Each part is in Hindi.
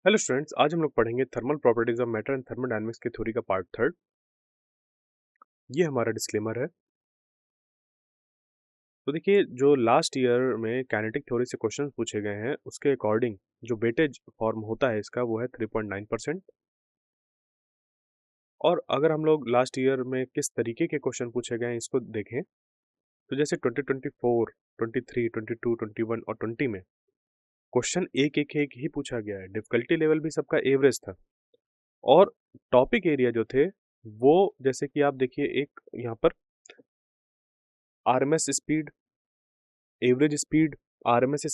हेलो स्टूडेंट्स, आज हम लोग पढ़ेंगे thermal properties of matter and thermodynamics की थ्योरी का पार्ट थर्ड। ये हमारा डिस्क्लेमर है। तो देखिए, जो लास्ट ईयर में काइनेटिक थ्योरी से क्वेश्चंस पूछे गए हैं उसके अकॉर्डिंग जो वेटेज फॉर्म होता है इसका वो है 3.9%। और अगर हम लोग लास्ट ईयर में किस तरीके के क्वेश्चन पूछे गए हैं इसको देखें तो जैसे 2024, 23, 22, 21 और 20 में क्वेश्चन एक ही पूछा गया है। डिफिकल्टी लेवल भी सबका एवरेज था और टॉपिक एरिया जो थे वो जैसे कि आप देखिए एक यहाँ पर RMS speed, average speed, RMS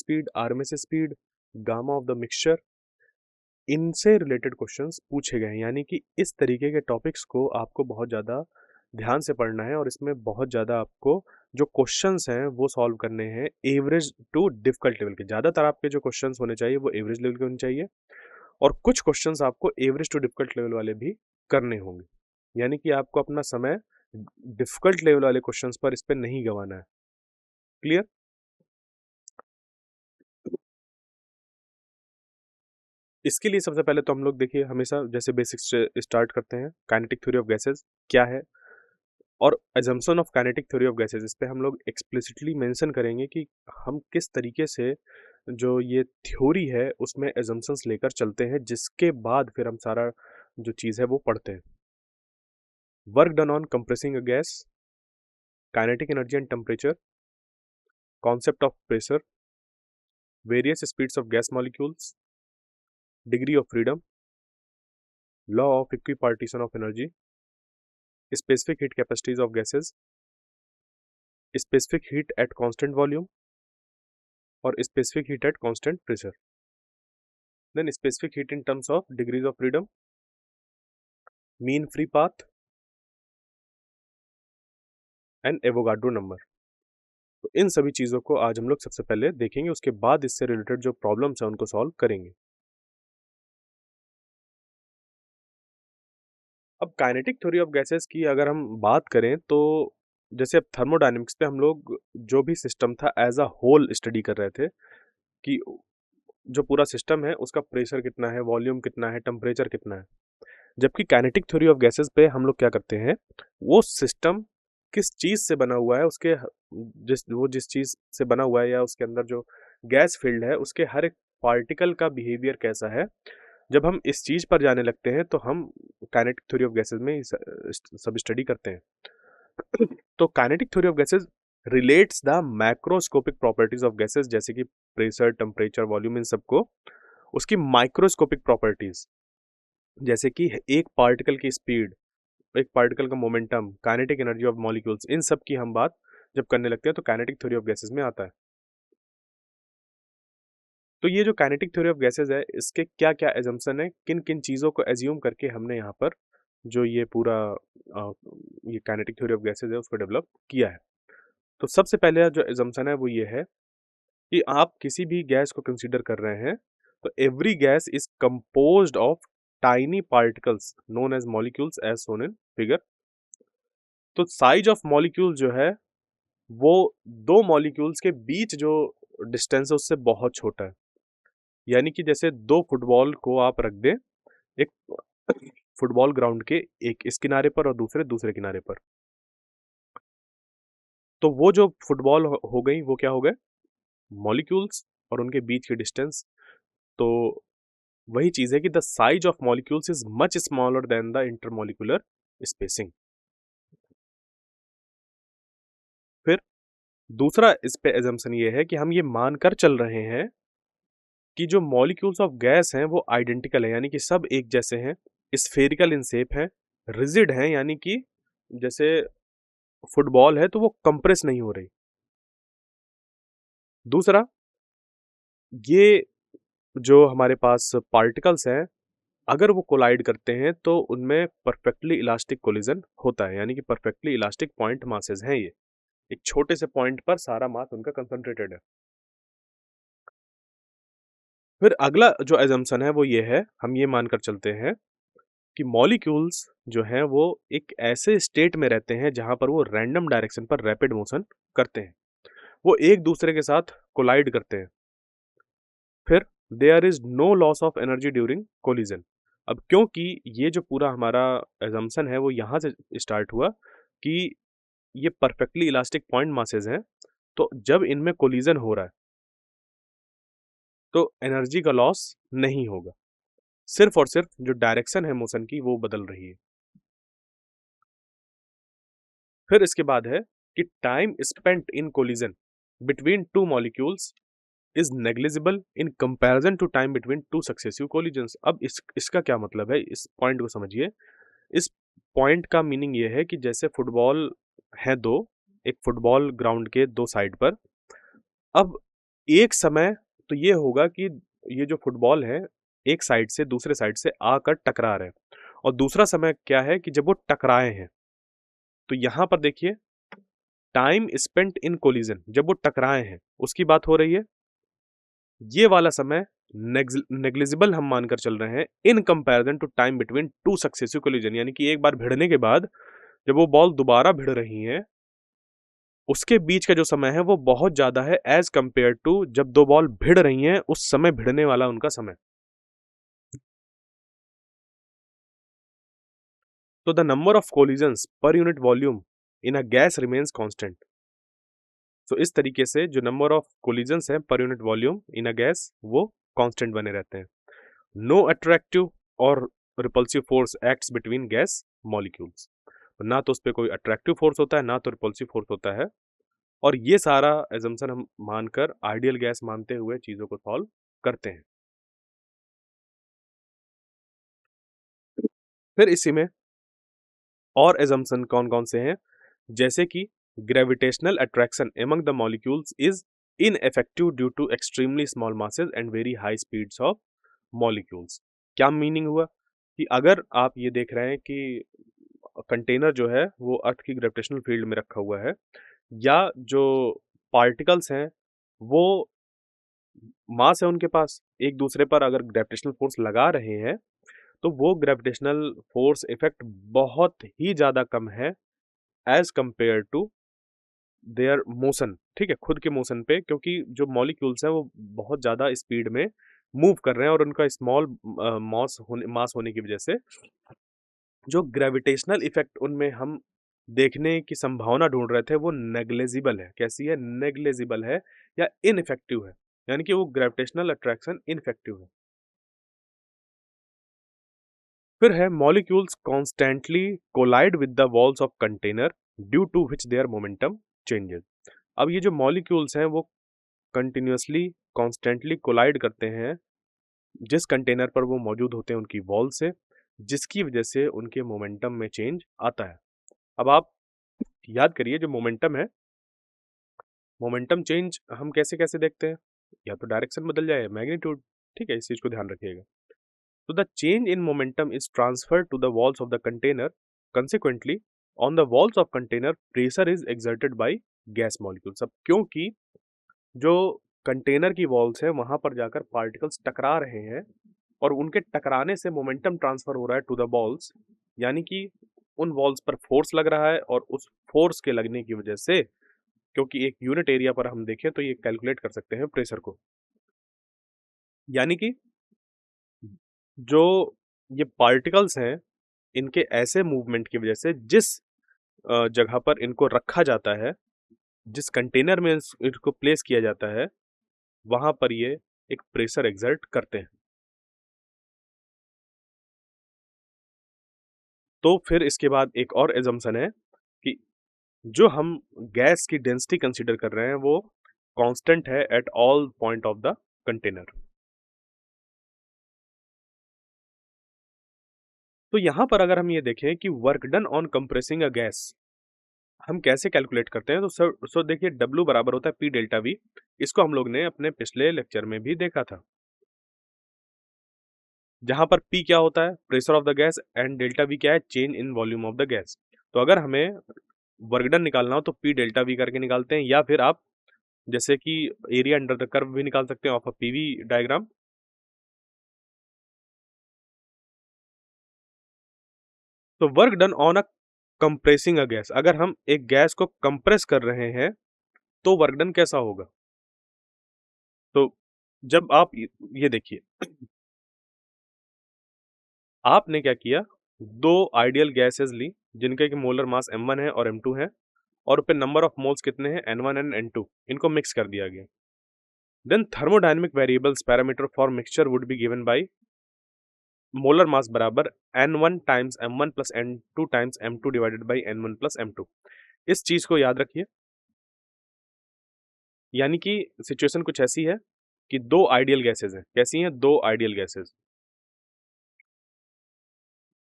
speed, gamma of the mixture, इनसे रिलेटेड क्वेश्चंस पूछे गए हैं। यानी कि इस तरीके के टॉपिक्स को आपको बहुत ज़्यादा ध्यान से पढ़ना है और इसमें बहुत ज़्यादा आपको जो क्वेश्चंस हैं वो सॉल्व करने हैं एवरेज टू डिफिकल्ट लेवल के। ज़्यादातर आपके जो क्वेश्चंस होने चाहिए वो एवरेज लेवल के होने चाहिए और कुछ क्वेश्चंस आपको एवरेज टू डिफिकल्ट लेवल वाले भी करने होंगे। यानी कि आपको अपना समय डिफिकल्ट लेवल वाले क्वेश्चंस पर इस पर नहीं गंवाना है। क्लियर? इसके लिए सबसे पहले तो हम लोग देखिए हमेशा जैसे बेसिक्स से स्टार्ट करते हैं। काइनेटिक थ्योरी ऑफ गैसेस क्या है और assumption of kinetic theory of gases, इस पे हम लोग एक्सप्लिसिटली मेंशन करेंगे कि हम किस तरीके से जो ये थ्योरी है उसमें अजम्पशंस लेकर चलते हैं, जिसके बाद फिर हम सारा जो चीज़ है वो पढ़ते हैं। Work done on compressing a gas, kinetic energy and temperature, concept of pressure, various speeds of gas molecules, degree of freedom, law of equipartition of energy, specific heat capacities of gases, specific heat at constant volume और specific heat at constant pressure, then specific heat in terms of degrees of freedom, mean free path and Avogadro number। तो इन सभी चीज़ों को आज हम लोग सबसे पहले देखेंगे, उसके बाद इससे रिलेटेड जो प्रॉब्लम्स हैं उनको सॉल्व करेंगे। अब काइनेटिक थ्योरी ऑफ गैसेस की अगर हम बात करें तो जैसे अब थर्मोडायनेमिक्स पे हम लोग जो भी सिस्टम था एज अ होल स्टडी कर रहे थे कि जो पूरा सिस्टम है उसका प्रेशर कितना है, वॉल्यूम कितना है, टेम्परेचर कितना है। जबकि काइनेटिक थ्योरी ऑफ गैसेस पे हम लोग क्या करते हैं, वो सिस्टम किस चीज़ से बना हुआ है, उसके जिस चीज़ से बना हुआ है या उसके अंदर जो गैस फील्ड है उसके हर एक पार्टिकल का बिहेवियर कैसा है, जब हम इस चीज़ पर जाने लगते हैं तो हम काइनेटिक थ्योरी ऑफ गैसेस में सब स्टडी करते हैं। तो kinetic theory of gases relates the macroscopic properties of gases जैसे कि प्रेशर, टेम्परेचर, वॉल्यूम, इन सबको उसकी माइक्रोस्कोपिक प्रॉपर्टीज जैसे कि एक पार्टिकल की स्पीड, एक पार्टिकल का momentum, kinetic energy of molecules, इन सब की हम बात जब करने लगते हैं तो काइनेटिक थ्योरी ऑफ गैसेस में आता है। तो ये जो काइनेटिक थ्योरी ऑफ गैसेस है इसके क्या क्या एजम्पशन है, किन किन चीज़ों को एज्यूम करके हमने यहाँ पर जो ये पूरा ये काइनेटिक थ्योरी ऑफ गैसेस है उसको डेवलप किया है। तो सबसे पहले जो एजम्पशन है वो ये है कि आप किसी भी गैस को कंसीडर कर रहे हैं तो every gas is composed of tiny particles known as molecules as shown in figure. तो साइज ऑफ मॉलिक्यूल जो है वो दो मॉलिक्यूल्स के बीच जो डिस्टेंस है उससे बहुत छोटा है। यानी कि जैसे दो फुटबॉल को आप रख दें एक फुटबॉल ग्राउंड के एक इस किनारे पर और दूसरे दूसरे किनारे पर, तो वो जो फुटबॉल हो गई वो क्या हो गए, मॉलिक्यूल्स, और उनके बीच की डिस्टेंस। तो वही चीज है कि the size of molecules is much smaller than the intermolecular spacing. फिर दूसरा इस पे एजम्पशन ये है कि हम ये मानकर चल रहे हैं कि जो मॉलिक्यूल्स ऑफ गैस हैं वो आइडेंटिकल है, यानी कि सब एक जैसे हैं, स्फेरिकल इन शेप है, रिजिड हैं, यानी कि जैसे फुटबॉल है तो वो कंप्रेस नहीं हो रही। दूसरा, ये जो हमारे पास पार्टिकल्स हैं अगर वो कोलाइड करते हैं तो उनमें परफेक्टली इलास्टिक कोलिजन होता है, यानी कि परफेक्टली इलास्टिक पॉइंट मासेस हैं ये, एक छोटे से पॉइंट पर सारा मास उनका कंसंट्रेटेड है। फिर अगला जो एजम्पशन है वो ये है, हम ये मानकर चलते हैं कि मॉलिक्यूल्स जो हैं वो एक ऐसे स्टेट में रहते हैं जहां पर वो रैंडम डायरेक्शन पर रैपिड मोशन करते हैं, वो एक दूसरे के साथ कोलाइड करते हैं। फिर there is no loss of energy during collision. अब क्योंकि ये जो पूरा हमारा एजम्पशन है वो यहाँ से स्टार्ट हुआ कि ये परफेक्टली इलास्टिक पॉइंट मासेस हैं, तो जब इनमें कोलिजन हो रहा है तो एनर्जी का लॉस नहीं होगा, सिर्फ और सिर्फ जो डायरेक्शन है मोशन की वो बदल रही है। फिर इसके बाद है कि time spent in collision between two molecules is negligible in comparison to time between two successive collisions. अब इसका क्या मतलब है, इस पॉइंट को समझिए। इस पॉइंट का मीनिंग ये है कि जैसे फुटबॉल है दो, एक फुटबॉल ग्राउंड के दो साइड पर, अब एक समय तो ये होगा कि ये जो फुटबॉल है एक साइड से दूसरे साइड से आकर टकरा रहे हैं, और दूसरा समय क्या है कि जब वो टकराए हैं, तो यहां पर देखिए टाइम स्पेंट इन कोलिजन, जब वो टकराए हैं उसकी बात हो रही है। ये वाला समय नेग्लिजिबल हम मानकर चल रहे हैं in comparison to time between two successive collision, यानी कि एक बार भिड़ने के बाद जब वो बॉल दोबारा भिड़ रही है उसके बीच का जो समय है वो बहुत ज्यादा है एज कंपेयर टू जब दो बॉल भिड़ रही हैं उस समय भिड़ने वाला उनका समय। तो द नंबर ऑफ कोलिजन्स पर unit volume in a gas remains constant. तो इस तरीके से जो नंबर ऑफ कोलिजन्स हैं पर unit volume in a gas वो कांस्टेंट बने रहते हैं। नो अट्रैक्टिव और repulsive force acts between gas molecules. ना तो उस पर कोई अट्रैक्टिव फोर्स होता है ना तो रिपल्सिव फोर्स होता है, और ये सारा एजम्पशन हम मानकर आइडियल गैस मानते हुए चीजों को सॉल्व करते हैं। फिर इसी में और एजम्पशन कौन कौन से हैं, जैसे कि gravitational attraction among the molecules is ineffective due to extremely small masses and very high speeds of molecules. क्या मीनिंग हुआ कि अगर आप ये देख रहे हैं कि कंटेनर जो है वो अर्थ की ग्रेविटेशनल फील्ड में रखा हुआ है, या जो पार्टिकल्स हैं वो मास है उनके पास, एक दूसरे पर अगर ग्रेविटेशनल फोर्स लगा रहे हैं तो वो ग्रेविटेशनल फोर्स इफेक्ट बहुत ही ज़्यादा कम है as compare to their motion, ठीक है, खुद के मोशन पे, क्योंकि जो मॉलिक्यूल्स हैं वो बहुत ज़्यादा स्पीड में मूव कर रहे हैं और उनका स्मॉल मास होने की वजह से जो ग्रेविटेशनल इफेक्ट उनमें हम देखने की संभावना ढूंढ रहे थे वो नेग्लेजिबल है। कैसी है? नेग्लेजिबल है या इनइफेक्टिव है, यानी कि वो ग्रेविटेशनल अट्रैक्शन इनइफेक्टिव है। फिर है molecules constantly collide with the walls of container due to which their momentum changes. अब ये जो मॉलिक्यूल्स हैं वो कंटिन्यूअसली कॉन्स्टेंटली कोलाइड करते हैं जिस कंटेनर पर वो मौजूद होते हैं उनकी वॉल से, जिसकी वजह से उनके मोमेंटम में चेंज आता है। अब आप याद करिए जो मोमेंटम है, मोमेंटम चेंज हम कैसे कैसे देखते हैं, या तो डायरेक्शन बदल जाए, मैग्नीट्यूड, ठीक है, इस चीज को ध्यान रखिएगा। तो the change in momentum is transferred to the walls of the container, consequently on the walls of container pressure is exerted by gas molecules. अब क्योंकि जो कंटेनर की वॉल्स है वहां पर जाकर पार्टिकल्स टकरा रहे हैं और उनके टकराने से मोमेंटम ट्रांसफर हो रहा है टू द बॉल्स, यानी कि उन वॉल्स पर फोर्स लग रहा है और उस फोर्स के लगने की वजह से, क्योंकि एक यूनिट एरिया पर हम देखें तो ये कैलकुलेट कर सकते हैं प्रेशर को, यानी कि जो ये पार्टिकल्स हैं इनके ऐसे मूवमेंट की वजह से जिस जगह पर इनको रखा जाता है, जिस कंटेनर में इनको प्लेस किया जाता है, वहां पर ये एक प्रेशर एक्सर्ट करते हैं। तो फिर इसके बाद एक और एजम्पशन है कि जो हम गैस की डेंसिटी कंसीडर कर रहे हैं वो कांस्टेंट है at all point of the container. तो यहां पर अगर हम ये देखें कि work done on compressing a gas हम कैसे कैलकुलेट करते हैं, तो सर देखिए W बराबर होता है P डेल्टा V। इसको हम लोग ने अपने पिछले लेक्चर में भी देखा था, जहां पर P क्या होता है, pressure of the gas, and delta V क्या है, change in volume of the gas. तो अगर हमें वर्क डन निकालना हो तो P डेल्टा V करके निकालते हैं, या फिर आप जैसे कि एरिया अंडर द कर्व भी निकाल सकते हैं ऑफ अ PV डायग्राम। तो work done on a compressing a gas, अगर हम एक गैस को कंप्रेस कर रहे हैं तो वर्क डन कैसा होगा, तो जब आप ये देखिए, आपने क्या किया, 2 आइडियल गैसेज़ ली, जिनके की मोलर मास m1 है और m2 है, और पे नंबर ऑफ मोल्स कितने हैं, n1 एंड n2, इनको मिक्स कर दिया गया। Then thermodynamic variables parameter for mixture would be given by molar mass बराबर n1 times m1 plus n2 times m2 divided by n1 plus m2। इस चीज को याद रखिए, यानी कि सिचुएशन कुछ ऐसी है कि 2 आइडियल गैसेज हैं। कैसी हैं? 2 आइडियल गैसेज।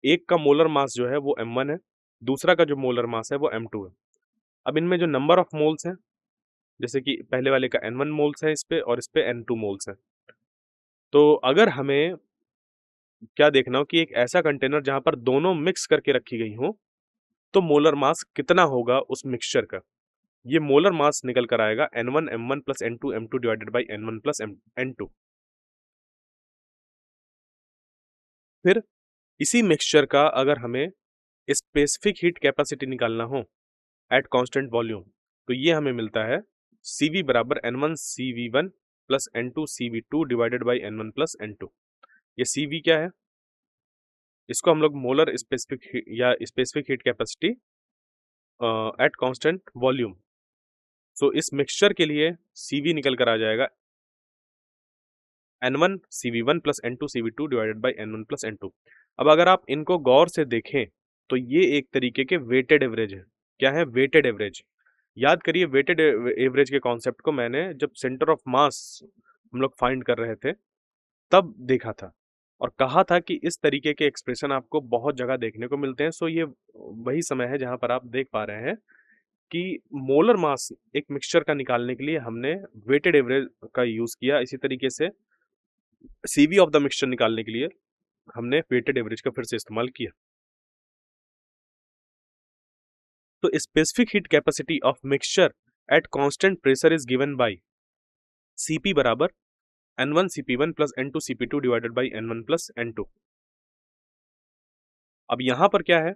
एक का मोलर मास जो है वो m1 है, दूसरा का जो मोलर मास है वो m2 है। अब इनमें जो नंबर ऑफ मोल्स हैं, जैसे कि पहले वाले का n1 मोल्स है इस पे और इस पे n2 मोल्स है। तो अगर हमें क्या देखना हो कि एक ऐसा कंटेनर जहां पर दोनों मिक्स करके रखी गई हो, तो मोलर मास कितना होगा उस मिक्सचर का। ये मोलर मास निकल कर आएगा n1 m1 plus n2 m2 divided by n1 plus n2। फिर इसी मिक्सचर का अगर हमें स्पेसिफिक हीट कैपेसिटी निकालना हो एट कांस्टेंट वॉल्यूम, तो ये हमें मिलता है Cv बराबर n1 Cv1 plus n2 Cv2 divided by n1 plus n2। ये Cv क्या है? इसको हम लोग मोलर स्पेसिफिक या specific heat capacity at constant volume. So इस मिक्सचर के लिए Cv निकल कर आ जाएगा n1 Cv1 plus n2 Cv2 divided by n1 plus n2। अब अगर आप इनको गौर से देखें तो ये एक तरीके के वेटेड एवरेज है। क्या है? Weighted average. याद करिए, वेटेड एवरेज के कॉन्सेप्ट को मैंने जब सेंटर ऑफ मास हम लोग फाइंड कर रहे थे तब देखा था, और कहा था कि इस तरीके के एक्सप्रेशन आपको बहुत जगह देखने को मिलते हैं। सो ये वही समय है जहां पर आप देख पा रहे हैं कि मोलर मास एक मिक्सचर का निकालने के लिए हमने वेटेड एवरेज का यूज किया। इसी तरीके से सीवी ऑफ द मिक्सचर निकालने के लिए हमने वेटेड एवरेज का फिर से इस्तेमाल किया। तो specific heat capacity of mixture eight constant pressure is given by Cp बराबर n1 Cp1 plus n2 Cp2 divided by n1 plus n2। अब यहां पर क्या है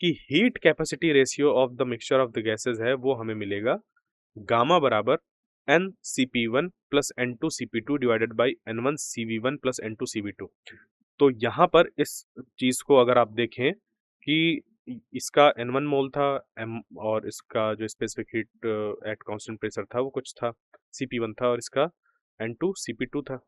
कि heat capacity ratio of the mixture of the gases है वो हमें मिलेगा गामा बराबर n Cp1 plus n2 Cp2 divided by n1 Cv1 plus n2 Cv2। तो यहाँ पर इस चीज को अगर आप देखें कि इसका n1 मोल था m, और इसका जो specific heat at constant pressure था वो कुछ था Cp1 था, और इसका n2 Cp2 था,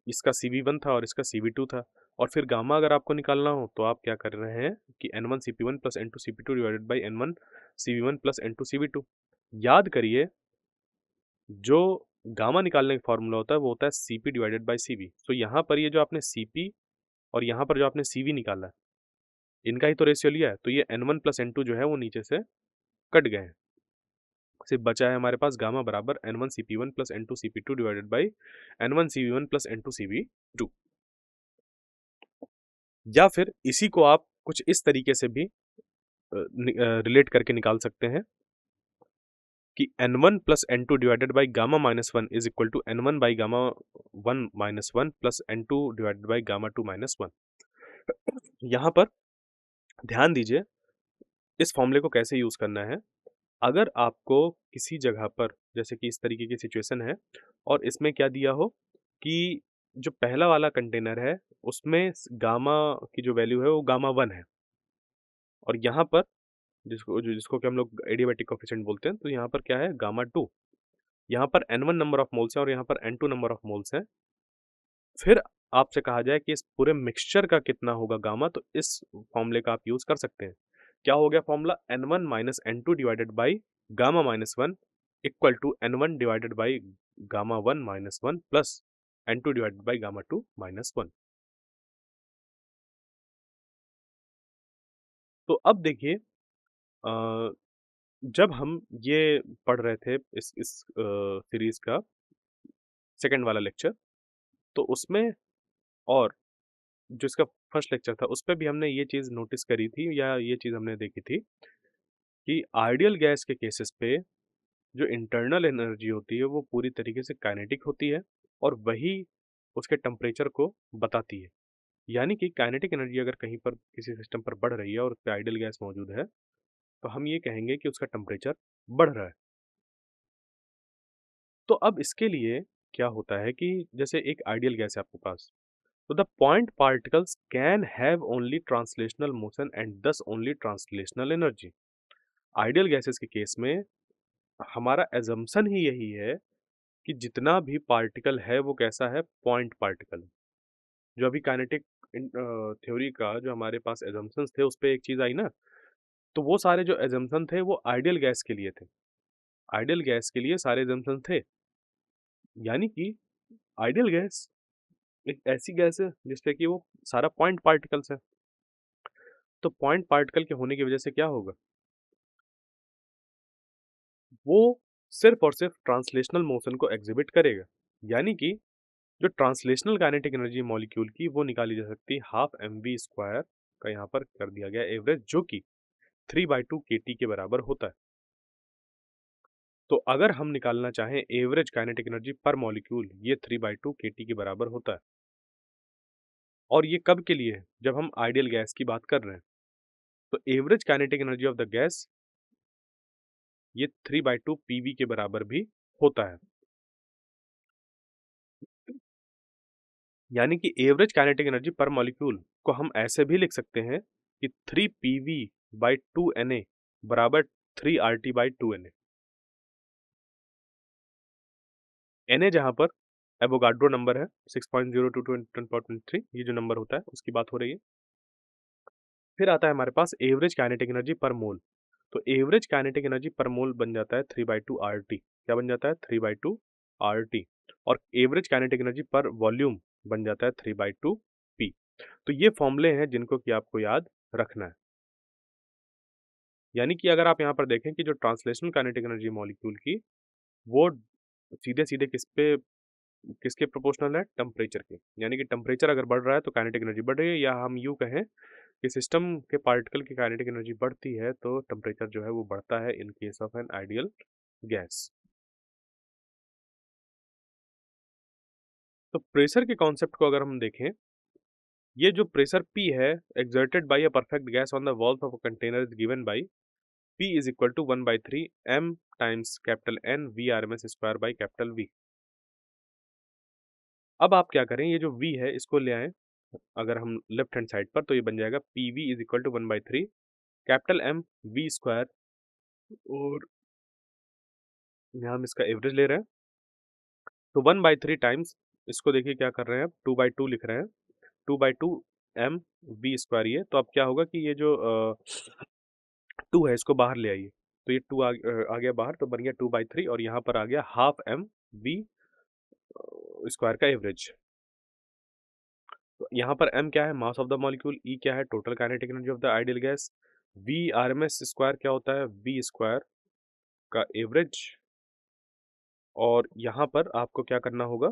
इसका Cv1 था और इसका Cv2 था। और फिर गामा अगर आपको निकालना हो तो आप क्या कर रहे हैं कि n1 Cp1 plus n2 Cp2 divided by n1 Cv1 plus n2 Cv2। याद करिए, जो गामा निकालने का फॉर्मूला होता है वो होता है Cp डिवाइडेड बाई Cv। तो यहाँ पर ये जो आपने Cp और यहाँ पर जो आपने Cv निकाला है, इनका ही तो रेशियो लिया है, तो ये n1 प्लस n2 जो है वो नीचे से कट गए हैं। सिर्फ बचा है हमारे पास गामा बराबर n1 Cp1 plus n2 Cp2 divided by n1 Cv1 plus n2 Cv2। या फिर इसी को आप कुछ इस तरीके से भी रिलेट करके निकाल सकते हैं कि n1 plus n2 divided by gamma minus one is equal to n1 by gamma one minus one plus n2 divided by gamma two minus one. यहाँ पर ध्यान दीजिए इस फॉर्मूले को कैसे यूज करना है। अगर आपको किसी जगह पर, जैसे कि इस तरीके की सिचुएशन है और इसमें क्या दिया हो कि जो पहला वाला कंटेनर है उसमें गामा की जो वैल्यू है वो गामा वन है, और यहाँ पर जिसको कि हम लोग एडियाबैटिक कोएफिशिएंट बोलते हैं, तो यहाँ पर क्या है गामा टू। यहाँ पर n1 नंबर ऑफ मोल्स है और यहाँ पर n2 नंबर ऑफ मोल्स है। फिर आपसे कहा जाए कि इस पूरे मिक्सचर का कितना होगा गामा, तो इस फॉर्मूले का आप यूज कर सकते हैं। क्या हो गया formula? n1 minus n2 divided by gamma minus one equal to n1 divided by gamma one minus one plus n2 divided by gamma two minus one. तो अब देखिए, जब हम ये पढ़ रहे थे इस सीरीज का सेकंड वाला लेक्चर, तो उसमें और जो इसका फर्स्ट लेक्चर था उस पे भी हमने ये चीज़ नोटिस करी थी, या ये चीज़ हमने देखी थी कि आइडियल गैस के केसेस पे जो इंटरनल एनर्जी होती है वो पूरी तरीके से काइनेटिक होती है, और वही उसके टेम्परेचर को बताती है। यानी कि काइनेटिक एनर्जी अगर कहीं पर किसी सिस्टम पर बढ़ रही है और उस पे आइडियल गैस मौजूद है, तो हम ये कहेंगे कि उसका टेम्परेचर बढ़ रहा है। तो अब इसके लिए क्या होता है कि जैसे एक आइडियल गैस है आपके पास, तो the point particles can have only translational motion and thus only translational energy. Ideal gases के केस में हमारा एजम्पशन ही यही है कि जितना भी पार्टिकल है वो कैसा है, पॉइंट पार्टिकल। जो अभी काइनेटिक थ्योरी का जो हमारे पास एजम्पशंस थे उस पे एक चीज आई ना, तो वो सारे जो एजम्पशन थे वो आइडियल गैस के लिए थे। आइडियल गैस के लिए सारे एजम्पशन थे, यानी कि आइडियल गैस एक ऐसी गैस है जिसपे कि वो सारा पॉइंट पार्टिकल्स है। तो पॉइंट पार्टिकल के होने की वजह से क्या होगा, वो सिर्फ और सिर्फ ट्रांसलेशनल मोशन को एग्जिबिट करेगा। यानी कि जो ट्रांसलेशनल काइनेटिक एनर्जी मॉलिक्यूल की वो निकाली जा सकती है हाफ एम वी स्क्वायर का यहाँ पर कर दिया गया एवरेज, जो कि 3/2 kT के बराबर होता है। तो अगर हम निकालना चाहें एवरेज काइनेटिक एनर्जी पर मॉलिक्यूल, ये 3/2 kT के बराबर होता है। और ये कब के लिए है, जब हम आइडियल गैस की बात कर रहे हैं। तो average kinetic energy of the gas ये 3/2 पीवी के बराबर भी होता है। यानी कि एवरेज काइनेटिक एनर्जी पर मॉलिक्यूल को हम ऐसे भी लिख सकते हैं कि 3 PV/2 Na बराबर 3 RT/2 Na। Na जहाँ पर एवोगाड्रो नंबर है 6.02 to 10^3, ये जो नंबर होता है उसकी बात हो रही है। फिर आता है हमारे पास एवरेज काइनेटिक एनर्जी पर मोल। तो एवरेज काइनेटिक एनर्जी पर मोल बन जाता है 3/2 RT। क्या बन जाता है, 3/2 RT। और एवरेज काइनेटिक एनर्जी पर वॉल्यूम बन जाता है 3/2 P। तो ये फॉर्मूले हैं जिनको कि आपको याद रखना है। यानी कि अगर आप यहाँ पर देखें कि जो ट्रांसलेशनल काइनेटिक एनर्जी मॉलिक्यूल की, वो सीधे सीधे किसके प्रोपोर्शनल है, टेम्परेचर के। यानी कि टेम्परेचर अगर बढ़ रहा है तो काइनेटिक एनर्जी बढ़ रही है, या हम यूँ कहें कि सिस्टम के पार्टिकल की काइनेटिक एनर्जी बढ़ती है तो टेम्परेचर जो है वो बढ़ता है in case of an ideal gas. तो प्रेशर के कॉन्सेप्ट को अगर हम देखें, ये जो प्रेशर P है exerted by a perfect gas on the walls of a container is given by P is equal to 1/3 m times capital N VRMS square by capital V। अब आप क्या करें, ये जो V है इसको ले आएं अगर हम लेफ्ट हैंड साइड पर, तो ये बन जाएगा PV is equal to 1/3 capital M V square, और यहाँ हम इसका एवरेज ले रहे हैं। तो 1/3 टाइम्स इसको देखिए क्या कर रहे हैं, अब 2/2 लिख रहे हैं, 2/2 M V स्क्वायर। ये तो अब क्या होगा कि ये जो 2 है इसको बाहर ले आइए, तो ये 2 आ गया बाहर, तो बन गया 2/3, और यहाँ पर आ गया हाफ M V स्क्वायर का एवरेज। तो यहाँ पर M क्या है, mass of the molecule, E क्या है, total kinetic energy of the ideal gas, V RMS square क्या होता है, V स्क्वायर का एवरेज। और यहाँ पर आपको क्या करना होगा,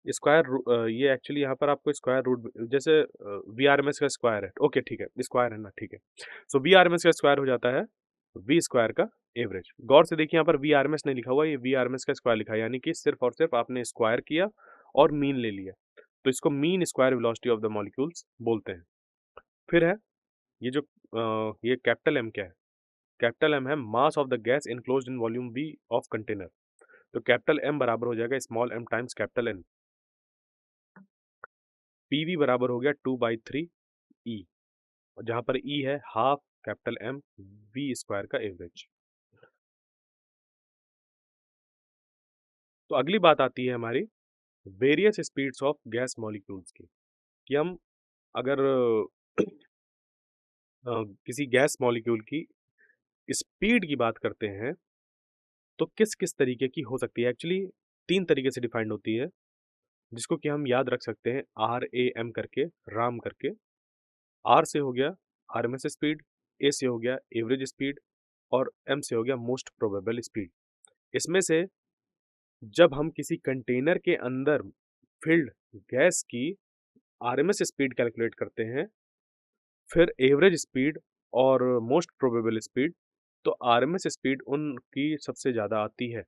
ये एक्चुअली यहाँ पर आपको स्क्वायर रूट, जैसे वी आर एम एस का स्क्वायर है, ओके ठीक है, स्क्वायर है ना, ठीक है। So v R M s का स्क्वायर हो जाता है वी स्क्वायर का एवरेज। गौर से देखिए यहाँ पर वी आर एम एस नहीं लिखा हुआ, ये वी आर एम एस का स्क्वायर लिखा है, यानी कि सिर्फ और सिर्फ आपने स्क्वायर किया और मीन ले लिया, तो इसको mean square velocity of the molecules बोलते हैं। फिर है ये जो ये कैपिटल एम क्या है, कैपिटल एम है mass of the gas enclosed in volume v of container. तो कैपिटल एम बराबर हो जाएगा small m times capital N. PV बराबर हो गया 2/3 ई, जहां पर ई है half capital M v square का एवरेज। तो अगली बात आती है हमारी various speeds of gas molecules की, कि हम अगर किसी गैस मॉलिक्यूल की स्पीड की बात करते हैं तो किस किस तरीके की हो सकती है। एक्चुअली 3 तरीके से डिफाइंड होती है, जिसको कि हम याद रख सकते हैं RAM करके, राम करके। आर से हो गया RMS स्पीड, ए से हो गया एवरेज स्पीड, और एम से हो गया मोस्ट प्रोबेबल स्पीड। इसमें से जब हम किसी कंटेनर के अंदर फिल्ड गैस की आरएमएस स्पीड कैलकुलेट करते हैं, फिर एवरेज स्पीड और मोस्ट प्रोबेबल स्पीड, तो आरएमएस स्पीड उनकी सबसे ज़्यादा आती है।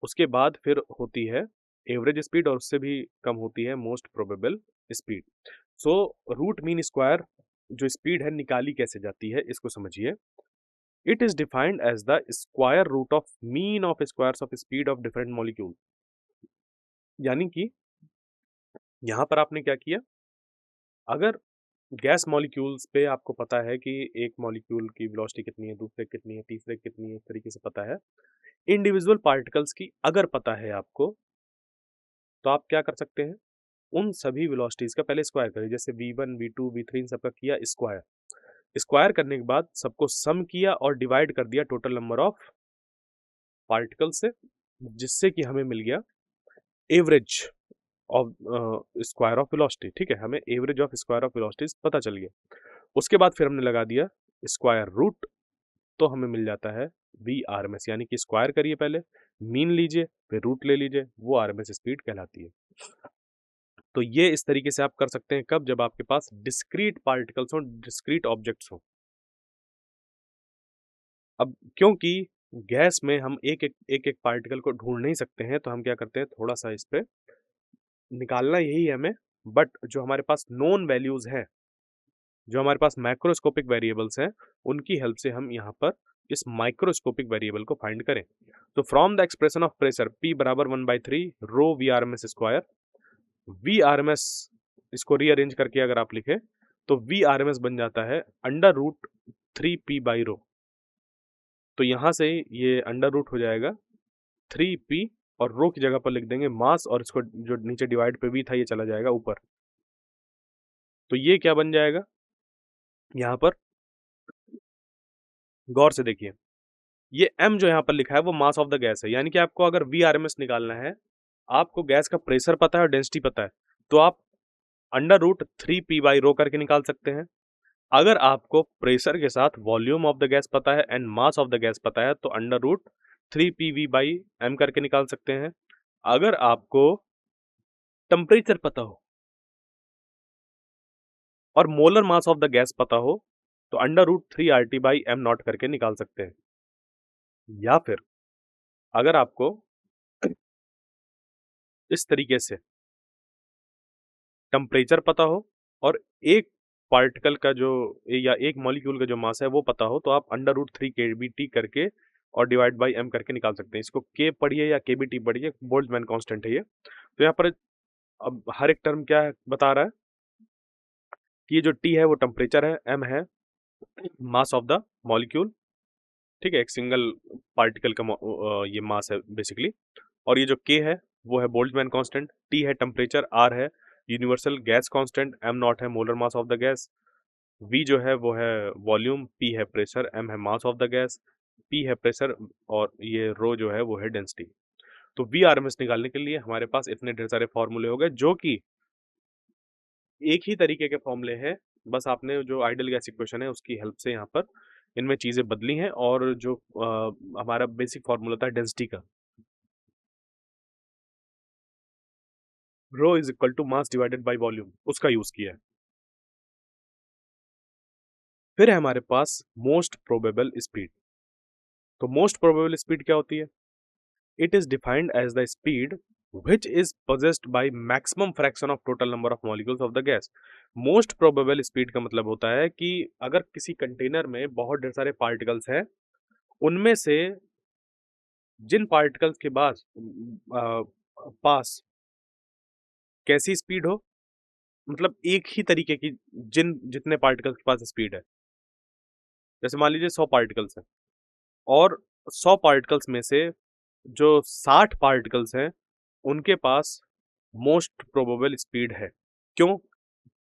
उसके बाद फिर होती है एवरेज स्पीड, और उससे भी कम होती है most probable speed. So root mean square जो स्पीड है निकाली कैसे जाती है इसको समझिए। It is defined as the square root of mean of squares of speed of different molecule. यानी कि यहाँ पर आपने क्या किया, अगर गैस मॉलिक्यूल्स पे आपको पता है कि एक मॉलिक्यूल की वेलोसिटी कितनी है, दूसरे की कितनी है, तीसरे की कितनी है, इस तरीके से पता है। इंडिविजुअल पार्टिकल्स की अगर पता है आपको, तो आप क्या कर सकते हैं, उन सभी वेलोसिटीज का पहले स्क्वायर करिए। जैसे v1 v2 v3 इन सबका किया स्क्वायर। स्क्वायर करने के बाद सबको सम किया और डिवाइड कर दिया टोटल नंबर ऑफ पार्टिकल से, जिससे कि हमें मिल गया average of square of velocity. ठीक है, हमें average of square of velocities पता चल गया। उसके बाद फिर हमने लगा दिया स्क्वायर रूट, तो हमें मिल जाता है वी आर एम एस, यानी कि स्क्वायर करिए पहले, मीन लीजिए, फिर रूट ले लीजिए, वो आर एम एस स्पीड कहलाती है। तो ये इस तरीके से आप कर सकते हैं, कब, जब आपके पास डिस्क्रीट पार्टिकल्स हो, डिस्क्रीट ऑब्जेक्ट्स हो। अब क्योंकि गैस में हम एक पार्टिकल को ढूंढ नहीं सकते हैं, तो हम क्या करते हैं, थोड़ा सा इस पे निकालना यही है हमें, बट जो हमारे पास नोन वैल्यूज हैं, जो हमारे पास मैक्रोस्कोपिक वेरिएबल्स हैं, उनकी हेल्प से हम यहाँ पर इस माइक्रोस्कोपिक वेरिएबल को फाइंड करें। तो from the expression of pressure P बराबर 1/3 rho V R M S square, V R M S इसको रीअरेंज करके अगर आप लिखें तो वी आर एम एस बन जाता है √3P/रो। तो यहाँ से ये अंडर रूट हो जाएगा 3P, और रो की जगह पर लिख देंगे मास, और इसको जो नीचे डिवाइड पे भी था ये चला जाएगा ऊपर। तो ये क्या बन जाएगा, यहाँ पर गौर से देखिए, ये m जो यहाँ पर लिखा है वो मास ऑफ द गैस है। यानी कि आपको अगर VRMS निकालना है, आपको गैस का प्रेशर पता है और डेंसिटी पता है, तो आप √3P/रो करके निकाल सकते हैं। अगर आपको प्रेशर के साथ वॉल्यूम ऑफ द गैस पता है and mass of the gas पता है, तो √3PV/m करके निकाल सकते हैं। अगर आपको टेम्परेचर पता हो और molar mass of the gas पता हो, तो √3RT/m0 करके निकाल सकते हैं। या फिर अगर आपको इस तरीके से टेम्परेचर पता हो और एक पार्टिकल का जो, या एक मॉलिक्यूल का जो मास है वो पता हो, तो आप √3 kBT करके और डिवाइड बाई m करके निकाल सकते हैं। इसको k पढ़िए या kBT पढ़िए, बोल्ट्जमैन कांस्टेंट है ये। तो यहाँ पर अब हर एक टर्म क्या है बता रहा है कि ये जो T है वो टेम्परेचर है, m है मास ऑफ द मॉलिक्यूल। ठीक है, एक सिंगल पार्टिकल का ये मास है बेसिकली। और ये जो k है वो है बोल्ट्जमैन कांस्टेंट, T है टेम्परेचर, R है यूनिवर्सल गैस कांस्टेंट, m0 है molar mass of the gas, V जो है वो है वॉल्यूम, P है प्रेशर, M है mass of the gas, P है प्रेशर, और ये रो जो है वो है डेंसिटी। तो VRMS निकालने के लिए हमारे पास इतने ढेर सारे फॉर्मूले हो गए, जो कि एक ही तरीके के फॉर्मूले हैं। बस आपने जो आइडियल गैस इक्वेशन है उसकी हेल्प से यहाँ पर इनमें चीजें बदली हैं, और जो हमारा बेसिक फॉर्मूला था डेंसिटी का, rho is equal to mass divided by volume, उसका यूज किया है। फिर है हमारे पास मोस्ट प्रोबेबल स्पीड। तो मोस्ट प्रोबेबल स्पीड क्या होती है? It is defined as the speed which is possessed by maximum fraction of total number of molecules of the gas। Most probable speed का मतलब होता है कि अगर किसी कंटेनर में बहुत ढेर सारे पार्टिकल्स हैं, उनमें से जिन पार्टिकल्स के पास कैसी स्पीड हो, मतलब एक ही तरीके की, जितने पार्टिकल्स के पास स्पीड है, जैसे मान लीजिए 100 पार्टिकल्स हैं, और 100 पार्टिकल्स में से जो 60 पार्टिकल्स हैं उनके पास मोस्ट प्रोबेबल स्पीड है। क्यों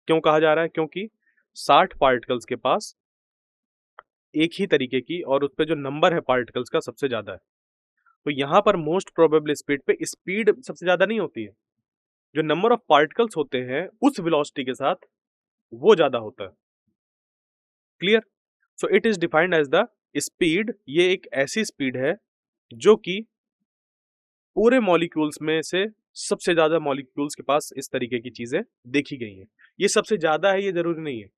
क्यों कहा जा रहा है? क्योंकि 60 पार्टिकल्स के पास एक ही तरीके की, और उस पे जो नंबर है पार्टिकल्स का सबसे ज्यादा है। तो यहाँ पर मोस्ट प्रोबेबल स्पीड पे स्पीड सबसे ज्यादा नहीं होती है, जो नंबर ऑफ पार्टिकल्स होते हैं उस वेलोसिटी के साथ वो ज्यादा होता है। Clear? So it is defined as the speed, ये एक ऐसी स्पीड है जो कि पूरे मॉलिक्यूल्स में से सबसे ज्यादा मॉलिक्यूल्स के पास इस तरीके की चीजें देखी गई हैं। ये सबसे ज्यादा है ये जरूरी नहीं है।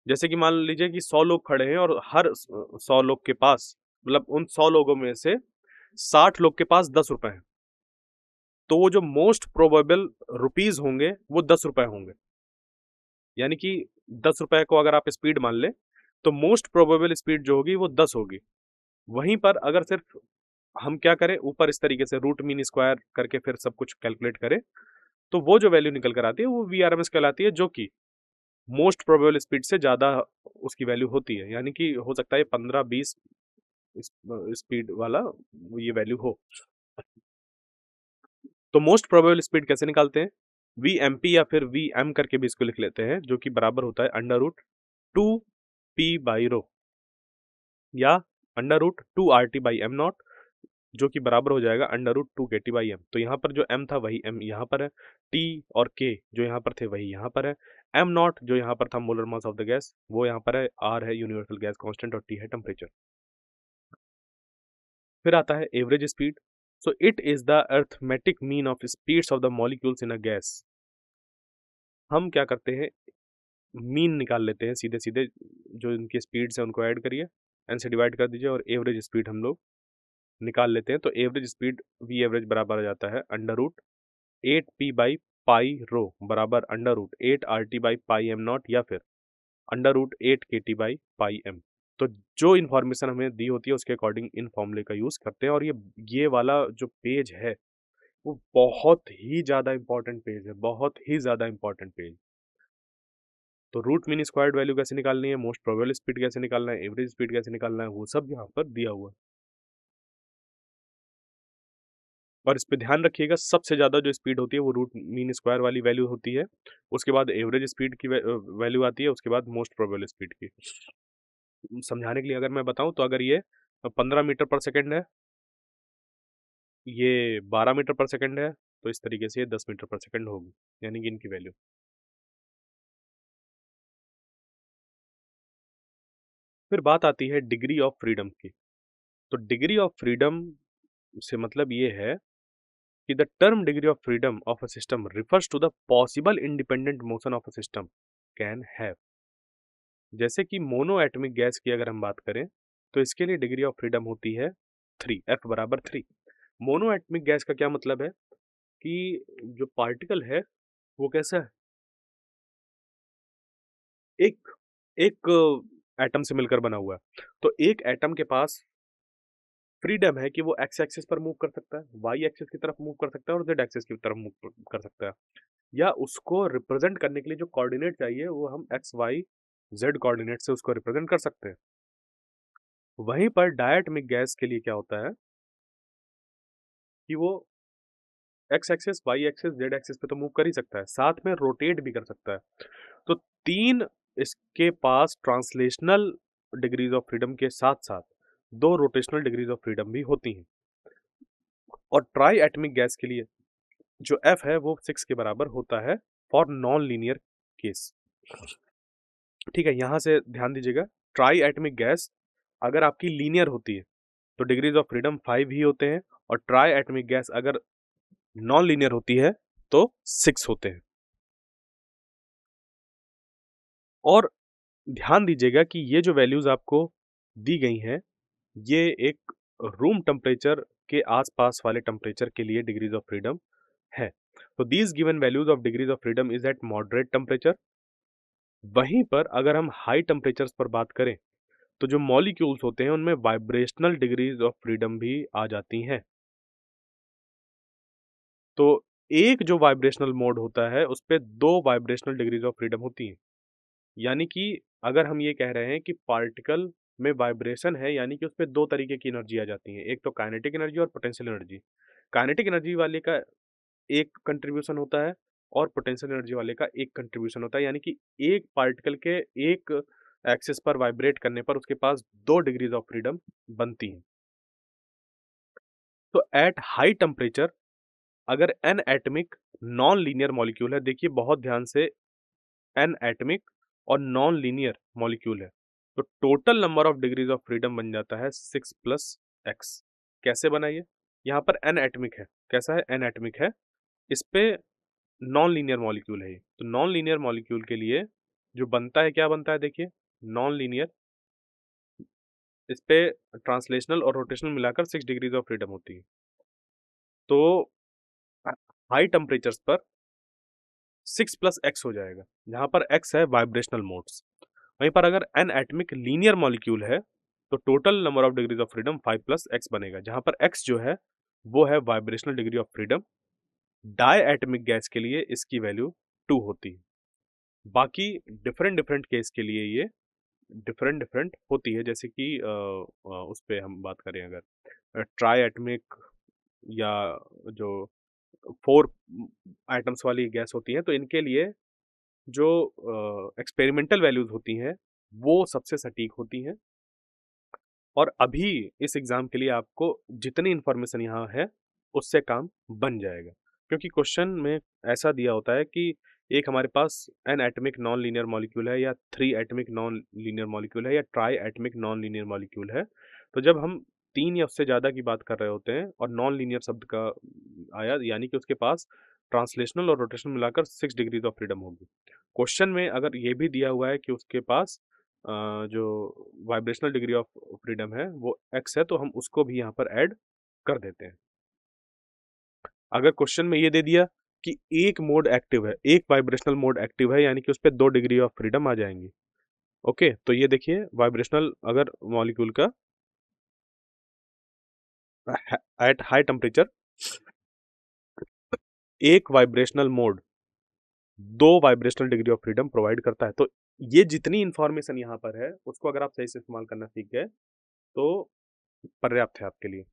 जैसे कि मान लीजिए कि 100 लोग खड़े हैं और हर 100 लोग के पास, मतलब उन 100 लोगों में से 60 लोग के पास 10 रुपए हैं, तो वो जो मोस्ट प्रोबेबल रुपीज होंगे वो 10 रुपए होंगे। यानी कि 10 रुपए को अगर आप स्पीड मान ले, तो मोस्ट प्रोबेबल स्पीड जो होगी वो 10 होगी। वहीं पर अगर सिर्फ हम क्या करें, ऊपर इस तरीके से रूट मीन स्क्वायर करके फिर सब कुछ कैलकुलेट करें, तो वो जो वैल्यू निकल कर आती है वो वीआरएमएस कहलाती है, जो कि मोस्ट प्रोबेबल स्पीड से ज़्यादा उसकी वैल्यू होती है। यानी कि हो सकता है 15-20 स्पीड वाला ये वैल्यू हो। तो मोस्ट प्रोबेबल स्पीड कैसे निकालते हैं? वीएमपी या फिर वीएम करके भी इसको लिख लेते हैं, जो कि बराबर होता है अंडर रूट 2p/ρ या अंडर रूट 2RT/m0, जो कि बराबर हो जाएगा अंडर रूट 2kT/m। तो यहाँ पर जो m था वही m यहाँ पर है, t और k जो यहाँ पर थे वही यहाँ पर है, m0 जो यहाँ पर था molar mass of the gas वो यहाँ पर है, r है यूनिवर्सल गैस कांस्टेंट और t है टेम्परेचर। फिर आता है average speed. So it is the arithmetic mean of speeds of the molecules in a gas. हम क्या करते हैं, मीन निकाल लेते हैं सीधे सीधे, जो इनकी स्पीड्स है उनको ऐड करिए, n से डिवाइड कर दीजिए और एवरेज स्पीड हम लोग निकाल लेते हैं। तो एवरेज स्पीड वी एवरेज बराबर आ जाता है अंडर रूट 8p/π/ρ बराबर अंडर रूट 8RT/πm0 या फिर अंडर रूट 8kT/πm। तो जो इन्फॉर्मेशन हमें दी होती है उसके अकॉर्डिंग इन फॉर्मूले का यूज करते हैं। और ये वाला जो पेज है वो बहुत ही ज्यादा इंपॉर्टेंट पेज है, बहुत ही ज्यादा इंपॉर्टेंट पेज। तो रूट मीन स्क्वायर्ड वैल्यू कैसे निकालनी है, मोस्ट प्रोबेबल स्पीड कैसे निकालना है, एवरेज स्पीड कैसे निकालना है, वो सब यहाँ पर दिया हुआ है। और इस पे ध्यान रखिएगा, सबसे ज़्यादा जो स्पीड होती है वो रूट मीन स्क्वायर वाली वैल्यू होती है, उसके बाद एवरेज स्पीड की वैल्यू आती है, उसके बाद मोस्ट प्रोबेबल स्पीड की। समझाने के लिए अगर मैं बताऊं तो अगर ये 15 मीटर पर सेकंड है, ये 12 मीटर पर सेकंड है, तो इस तरीके से ये 10 मीटर पर सेकंड होगी, यानी कि इनकी वैल्यू। फिर बात आती है डिग्री ऑफ फ्रीडम की। तो डिग्री ऑफ फ्रीडम से मतलब ये है कि the term degree of freedom of a system refers to the possible independent motion of a system can have. जैसे कि मोनो एटमिक गैस की अगर हम बात करें तो इसके लिए डिग्री ऑफ फ्रीडम होती है 3, F बराबर 3। मोनो एटमिक गैस का क्या मतलब है कि जो पार्टिकल है वो कैसा है, एक एक एटम से मिलकर बना हुआ है। तो एक एटम के पास फ्रीडम है कि वो एक्स एक्सिस पर मूव कर सकता है, वाई एक्सिस की तरफ मूव कर सकता है और जेड एक्सिस की तरफ मूव कर सकता है, या उसको रिप्रेजेंट करने के लिए जो कोऑर्डिनेट चाहिए वो हम एक्स वाई जेड कोऑर्डिनेट से उसको रिप्रेजेंट कर सकते हैं। वहीं पर डायटमिक गैस के लिए क्या होता है कि वो x axis y axis z axis पे तो मूव कर ही सकता है, साथ में रोटेट भी कर सकता है। तो तीन इसके पास ट्रांसलेशनल डिग्रीज ऑफ फ्रीडम के साथ साथ दो रोटेशनल डिग्रीज ऑफ फ्रीडम भी होती हैं। और ट्राई एटमिक गैस के लिए जो एफ है वो 6 के बराबर होता है फॉर नॉन लीनियर केस। ठीक है, यहां से ध्यान दीजिएगा, ट्राई एटमिक गैस अगर आपकी लीनियर होती है तो डिग्रीज ऑफ फ्रीडम 5 ही होते हैं, और ट्राई एटमिक गैस अगर नॉन लीनियर होती है तो 6 होते हैं। और ध्यान दीजिएगा कि ये जो वैल्यूज आपको दी गई हैं ये एक रूम टेम्परेचर के आसपास वाले टेम्परेचर के लिए डिग्रीज ऑफ फ्रीडम है। तो these given values of degrees of freedom is eight moderate temperature. वहीं पर अगर हम हाई टेम्परेचर्स पर बात करें तो जो मॉलिक्यूल्स होते हैं उनमें वाइब्रेशनल डिग्रीज ऑफ फ्रीडम भी आ जाती हैं। तो एक जो वाइब्रेशनल मोड होता है उस पे दो वाइब्रेशनल डिग्रीज ऑफ फ्रीडम होती हैं। यानी कि अगर हम ये कह रहे हैं कि पार्टिकल में वाइब्रेशन है, यानी कि उसपे दो तरीके की एनर्जी आ जाती है, एक तो काइनेटिक एनर्जी और पोटेंशियल एनर्जी। काइनेटिक एनर्जी वाले का एक कंट्रीब्यूशन होता है और पोटेंशियल एनर्जी वाले का एक कंट्रीब्यूशन होता है, यानी कि एक पार्टिकल के एक एक्सिस पर वाइब्रेट करने पर उसके पास दो डिग्रीज ऑफ फ्रीडम बनती हैं। तो एट हाई टेम्परेचर अगर n atomic non linear molecule है, देखिए बहुत ध्यान से, एन एटमिक और नॉन लीनियर मॉलिक्यूल है, तो total number of degrees of freedom बन जाता है 6+x। कैसे बना ये, यहाँ पर एन एटमिक है, कैसा है, एन एटमिक है, इस पे नॉन लीनियर मॉलिक्यूल है ये। तो नॉन लीनियर मॉलिक्यूल के लिए जो बनता है, क्या बनता है देखिए, नॉन लीनियर, इस पे ट्रांसलेशनल और रोटेशनल मिलाकर 6 डिग्रीज ऑफ फ्रीडम होती है। तो हाई टेम्परेचर्स पर 6+x हो जाएगा, जहां पर x है वाइब्रेशनल मोड्स। वहीं पर अगर एन एटमिक लीनियर मॉलिक्यूल है तो total number of degrees of freedom 5 plus x बनेगा, जहां पर x जो है वो है vibrational degree of freedom. Diatomic gas के लिए इसकी वैल्यू 2 होती है। बाकी डिफरेंट डिफरेंट केस के लिए ये डिफरेंट डिफरेंट होती है, जैसे कि उस पे हम बात करें अगर ट्राई एटमिक या जो 4 एटम्स वाली गैस होती है, तो इनके लिए जो एक्सपेरिमेंटल वैल्यूज होती हैं वो सबसे सटीक होती हैं। और अभी इस एग्जाम के लिए आपको जितनी इंफॉर्मेशन यहाँ है उससे काम बन जाएगा, क्योंकि क्वेश्चन में ऐसा दिया होता है कि एक हमारे पास an atomic non linear molecule है, या 3 एटमिक नॉन लीनियर मॉलिक्यूल है, या tri atomic non linear molecule है। तो जब हम 3 या उससे ज़्यादा की बात कर रहे होते हैं और नॉन लीनियर शब्द का आया, यानी कि उसके पास ट्रांसलेशनल और रोटेशनल मिलाकर 6 डिग्रीज ऑफ फ्रीडम होगी। क्वेश्चन में अगर ये भी दिया हुआ है कि उसके पास जो वाइब्रेशनल डिग्री ऑफ फ्रीडम है वो x है, तो हम उसको भी यहाँ पर ऐड कर देते हैं। अगर क्वेश्चन में ये दे दिया कि एक मोड एक्टिव है, एक वाइब्रेशनल मोड एक्टिव है, यानी कि उस पर 2 डिग्री ऑफ फ्रीडम आ जाएंगी। ओके, तो ये देखिए वाइब्रेशनल अगर मॉलिक्यूल का एट हाई टेम्परेचर एक vibrational mode 2 vibrational degree of freedom provide करता है। तो ये जितनी इंफॉर्मेशन यहाँ पर है उसको अगर आप सही से इस्तेमाल करना सीख गए तो पर्याप्त है आपके लिए।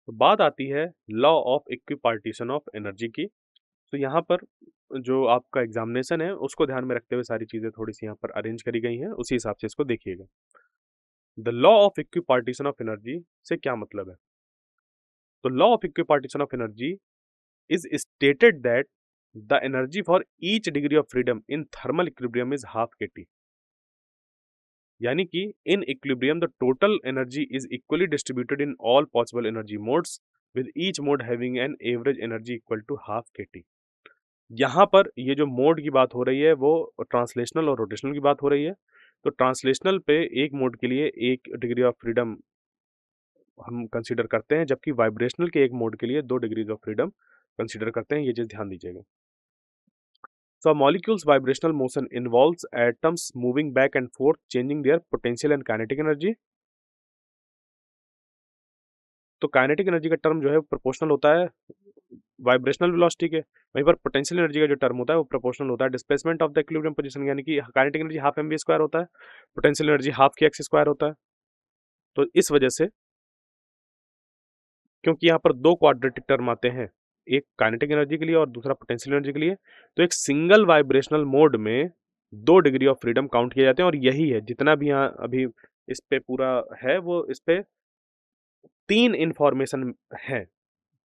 तो बात आती है law of equipartition of energy की। तो यहाँ पर जो आपका एग्जामिनेशन है उसको ध्यान में रखते हुए सारी चीजें थोड़ी सी यहाँ पर अरेंज करी गई हैं, उसी हिसाब से इसको देखिएगा। The law of equipartition of energy से क्या मतलब है? तो law of equipartition of energy is stated that the energy for each degree of freedom in thermal equilibrium is half kT, यानी कि in equilibrium the total energy is equally distributed in all possible energy modes with each mode having an average energy equal to half kT। यहाँ पर ये जो मोड की बात हो रही है वो ट्रांसलेशनल और रोटेशनल की बात हो रही है। तो ट्रांसलेशनल पे एक मोड के लिए 1 डिग्री ऑफ फ्रीडम हम कंसीडर करते हैं, जबकि वाइब्रेशनल के एक मोड के लिए 2 डिग्रीज ऑफ फ्रीडम कंसीडर करते हैं। ये चीज ध्यान दीजिएगा। So a molecule's vibrational motion involves atoms moving back and forth, changing their potential and kinetic energy. तो काइनेटिक एनर्जी का टर्म जो है प्रोपोर्शनल होता है वाइब्रेशनल वेलोसिटी के, वहीं पर पोटेंशियल एनर्जी का जो टर्म होता है वो प्रोपोर्शनल होता है displacement of the equilibrium position, यानी कि kinetic energy half mv square होता है, पोटेंशियल एनर्जी हाफ के एक्स स्क्वायर होता है। तो इस वजह से, क्योंकि यहाँ पर 2 क्वाड्रेटिक टर्म आते हैं, एक काइनेटिक एनर्जी के लिए और दूसरा पोटेंशियल एनर्जी के लिए, तो एक सिंगल वाइब्रेशनल मोड में 2 डिग्री ऑफ फ्रीडम काउंट किए जाते हैं। और यही है जितना भी यहाँ अभी इस पे पूरा है, वो इस पे 3 इंफॉर्मेशन है।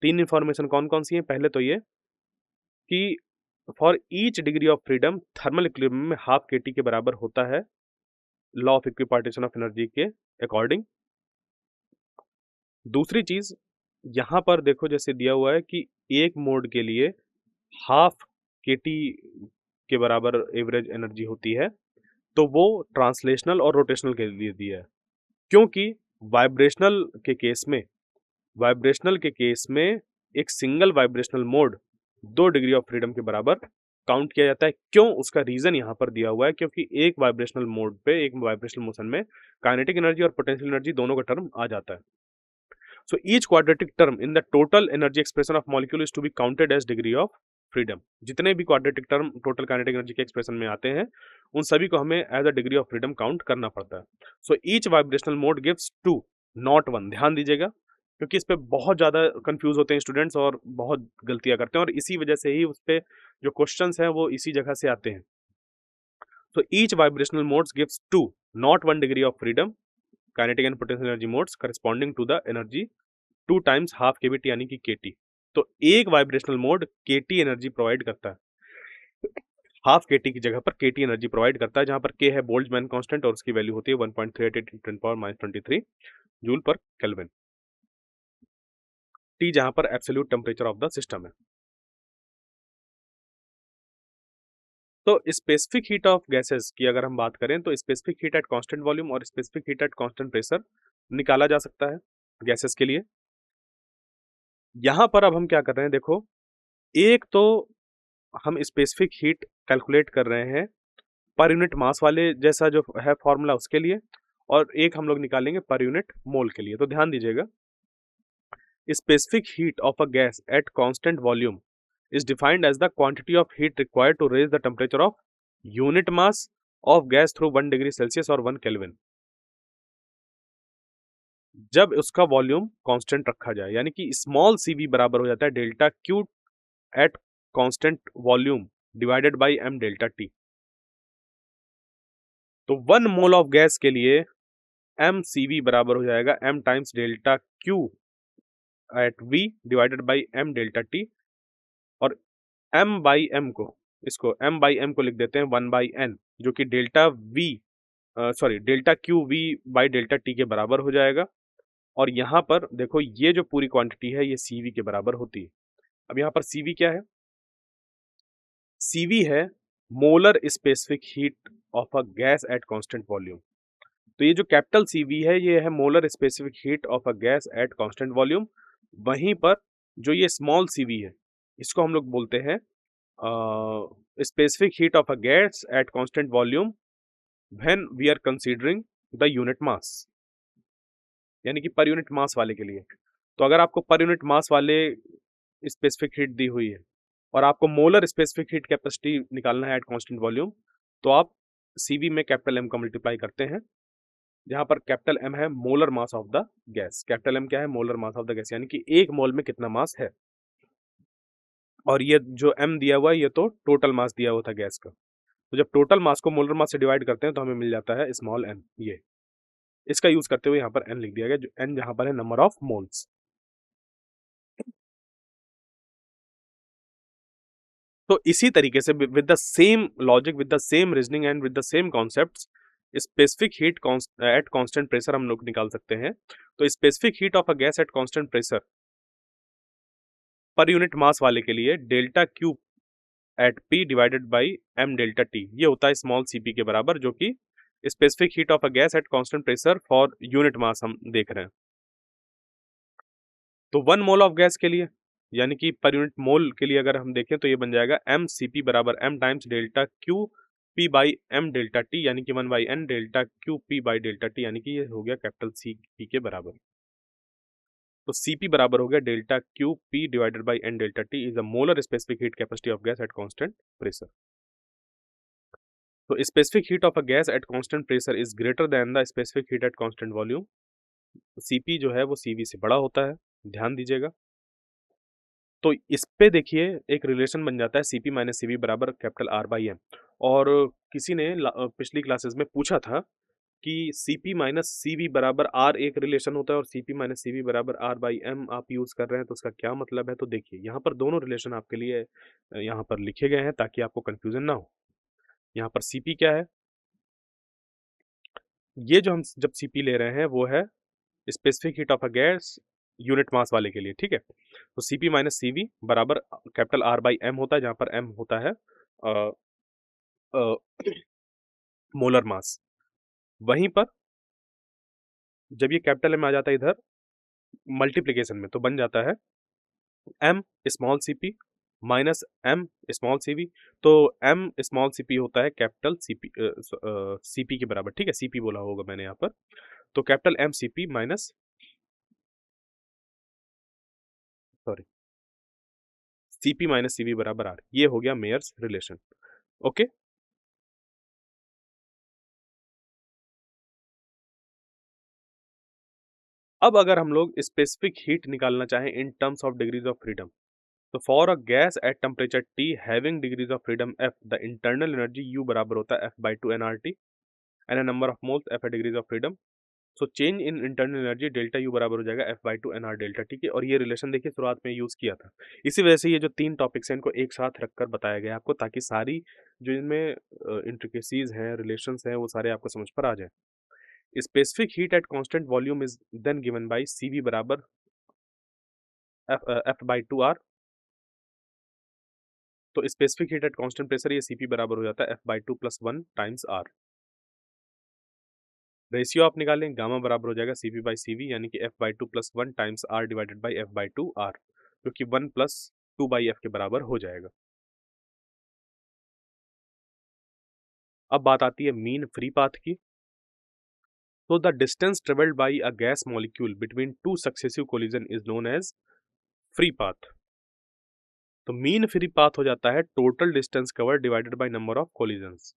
3 इंफॉर्मेशन कौन कौन सी है? पहले तो ये कि for each degree of freedom thermal equilibrium में हाफ kT के बराबर होता है law of equipartition of energy के अकॉर्डिंग। दूसरी चीज यहाँ पर देखो, जैसे दिया हुआ है कि एक मोड के लिए हाफ kT के बराबर एवरेज एनर्जी होती है, तो वो ट्रांसलेशनल और रोटेशनल के लिए दिया है। क्योंकि वाइब्रेशनल के केस में एक single vibrational mode 2 degree of freedom के बराबर काउंट किया जाता है। क्यों? उसका रीजन यहाँ पर दिया हुआ है, क्योंकि एक वाइब्रेशनल मोड पे, एक वाइब्रेशनल मोशन में काइनेटिक एनर्जी और पोटेंशियल एनर्जी दोनों का टर्म आ जाता है। So each quadratic term in the total energy expression of molecule is to be counted as degree of freedom. जितने भी quadratic term total kinetic energy के एक्सप्रेशन में आते हैं उन सभी को हमें as a degree of freedom count करना पड़ता है। So each vibrational mode gives 2 not 1। ध्यान दीजिएगा, क्योंकि इस पे बहुत ज़्यादा कंफ्यूज होते हैं स्टूडेंट्स और बहुत गलतियां करते हैं, और इसी वजह से ही उस पे जो क्वेश्चंस हैं वो इसी जगह से आते हैं। तो each vibrational modes gives 2 not 1 degree of freedom kinetic and potential energy modes corresponding to the energy 2 times half kT यानी कि kT। तो एक vibrational mode kT energy provide करता है, हाफ kT की जगह पर kT एनर्जी प्रोवाइड करता है, जहां पर k है बोल्ट्जमैन कांस्टेंट और उसकी वैल्यू होती है 1.388 × 10⁻23 जूल पर केल्विन। T जहां पर absolute temperature of the system है। तो स्पेसिफिक हीट ऑफ गैसेस की अगर हम बात करें तो specific heat at constant volume और specific heat at constant pressure निकाला जा सकता है गैसेस के लिए। यहां पर अब हम क्या कर रहे हैं, देखो, एक तो हम स्पेसिफिक हीट कैलकुलेट कर रहे हैं पर यूनिट मास वाले जैसा जो है फॉर्मूला उसके लिए, और एक हम लोग निकालेंगे पर यूनिट मोल के लिए। तो ध्यान दीजिएगा, specific heat of a gas at constant volume is defined as the quantity of heat required to raise the temperature of unit mass of gas through 1 degree Celsius और 1 Kelvin, जब उसका वॉल्यूम कांस्टेंट रखा जाए, यानी कि स्मॉल cv बराबर हो जाता है delta Q eight constant volume divided by m delta t। तो 1 मोल ऑफ गैस के लिए m cv बराबर हो जाएगा m times delta Q at v divided by m delta t, और m बाई एम को, इसको m बाई एम को लिख देते हैं 1 बाई n, जो कि delta v sorry delta Q v by delta t के बराबर हो जाएगा। और यहाँ पर देखो ये जो पूरी क्वांटिटी है ये cv के बराबर होती है। अब यहाँ पर cv क्या है? cv है molar specific heat of a gas at constant volume. तो ये जो कैपिटल cv है ये है molar specific heat of a gas at constant volume. वहीं पर जो ये स्मॉल cv है इसको हम लोग बोलते हैं specific heat of a gas at constant volume when we are considering the unit mass, यानी कि पर यूनिट मास वाले के लिए। तो अगर आपको पर यूनिट मास वाले स्पेसिफिक हीट दी हुई है और आपको मोलर स्पेसिफिक हीट कैपेसिटी निकालना है एट कांस्टेंट वॉल्यूम, तो आप सीवी में कैपिटल एम का मल्टीप्लाई करते हैं, जहां पर कैपिटल एम है molar mass of the gas. Capital M क्या है? Molar mass of the gas, यानी कि एक मोल में कितना मास है। और ये जो m दिया हुआ है ये तो टोटल मास दिया हुआ था गैस का। तो जब टोटल मास को मोलर मास से डिवाइड करते हैं तो हमें मिल जाता है स्मॉल n। ये इसका यूज करते हुए यहाँ पर n लिख दिया गया, जो n जहां पर है नंबर ऑफ मोल्स। तो इसी तरीके से with the same logic, with the same reasoning and with the same concepts, specific heat at constant pressure हम लोग निकाल सकते हैं। तो specific heat of a gas at constant pressure per unit mass वाले के लिए delta Q at P divided by M delta T, ये होता है स्मॉल cp के बराबर, जो कि specific heat of a gas at constant pressure for unit mass हम देख रहे हैं। तो 1 मोल ऑफ गैस के लिए, यानी कि पर यूनिट मोल के लिए अगर हम देखें तो ये बन जाएगा m cp बराबर m times delta Q p by m delta t, यानी कि 1 by n delta Q p by delta t, यानी कि ये हो गया कैपिटल cp के बराबर। तो cp बराबर हो गया delta Q p divided by n delta t is a molar specific heat capacity of gas at constant pressure. तो specific heat of a gas at constant pressure is greater than the specific heat at constant volume. cp जो है वो cv से बड़ा होता है, ध्यान दीजिएगा। तो इस पे देखिए एक रिलेशन बन जाता है cp माइनस cv बराबर कैपिटल R बाई एम। और किसी ने पिछली क्लासेस में पूछा था कि cp माइनस cv बराबर R एक रिलेशन होता है और cp माइनस cv बराबर R बाई एम आप यूज कर रहे हैं, तो उसका क्या मतलब है? तो देखिए यहाँ पर दोनों रिलेशन आपके लिए यहाँ पर लिखे गए हैं ताकि आपको कंफ्यूजन ना हो। यहाँ पर cp क्या है? ये जो हम जब cp ले रहे हैं वो है specific heat of a gas unit mass वाले के लिए, ठीक है। तो cp माइनस cv बराबर कैपिटल R बाई एम होता है, जहां पर m होता है मोलर मास। वहीं पर जब ये कैपिटल M आ जाता है इधर मल्टीप्लिकेशन में, तो बन जाता है m small cp minus m small cv। तो m स्मॉल cp होता है कैपिटल cp के बराबर, ठीक है। cp बोला होगा मैंने यहाँ पर, तो capital m cp minus sorry cp minus cv बराबर r, ये हो गया मेयर्स रिलेशन। ओके। अब अगर हम लोग स्पेसिफिक हीट निकालना चाहें in terms of degrees of freedom, तो for a gas at temperature T having degrees of freedom F, the internal energy U बराबर होता है F by 2 nRT and number of moles F है degrees of freedom. So change in internal energy delta U बराबर हो जाएगा F by 2 nR delta T के। और ये रिलेशन देखिए शुरुआत में यूज किया था, इसी वजह से ये जो तीन टॉपिक्स हैं इनको एक साथ रखकर बताया गया आपको, ताकि सारी जो इनमें इंट्रिकेसीज हैं, रिलेशंस हैं, वो सारे आपको समझ पर आ जाए। Specific heat at constant volume is then given by CV बराबर F बाई 2 R। तो specific heat at constant pressure ये cp बराबर हो जाता है F by 2 plus 1 times R। Ratio आप निकालें, गामा बराबर हो जाएगा cp बाई cv, यानी कि F by 2 plus 1 times R divided by F by 2 R, जो कि 1 प्लस 2 बाई F के बराबर हो जाएगा। अब बात आती है मीन फ्री पाथ की। तो the distance travelled by a gas molecule between two successive collision is known as free path. तो मीन फ्री पाथ हो जाता है total distance covered divided by number of collisions.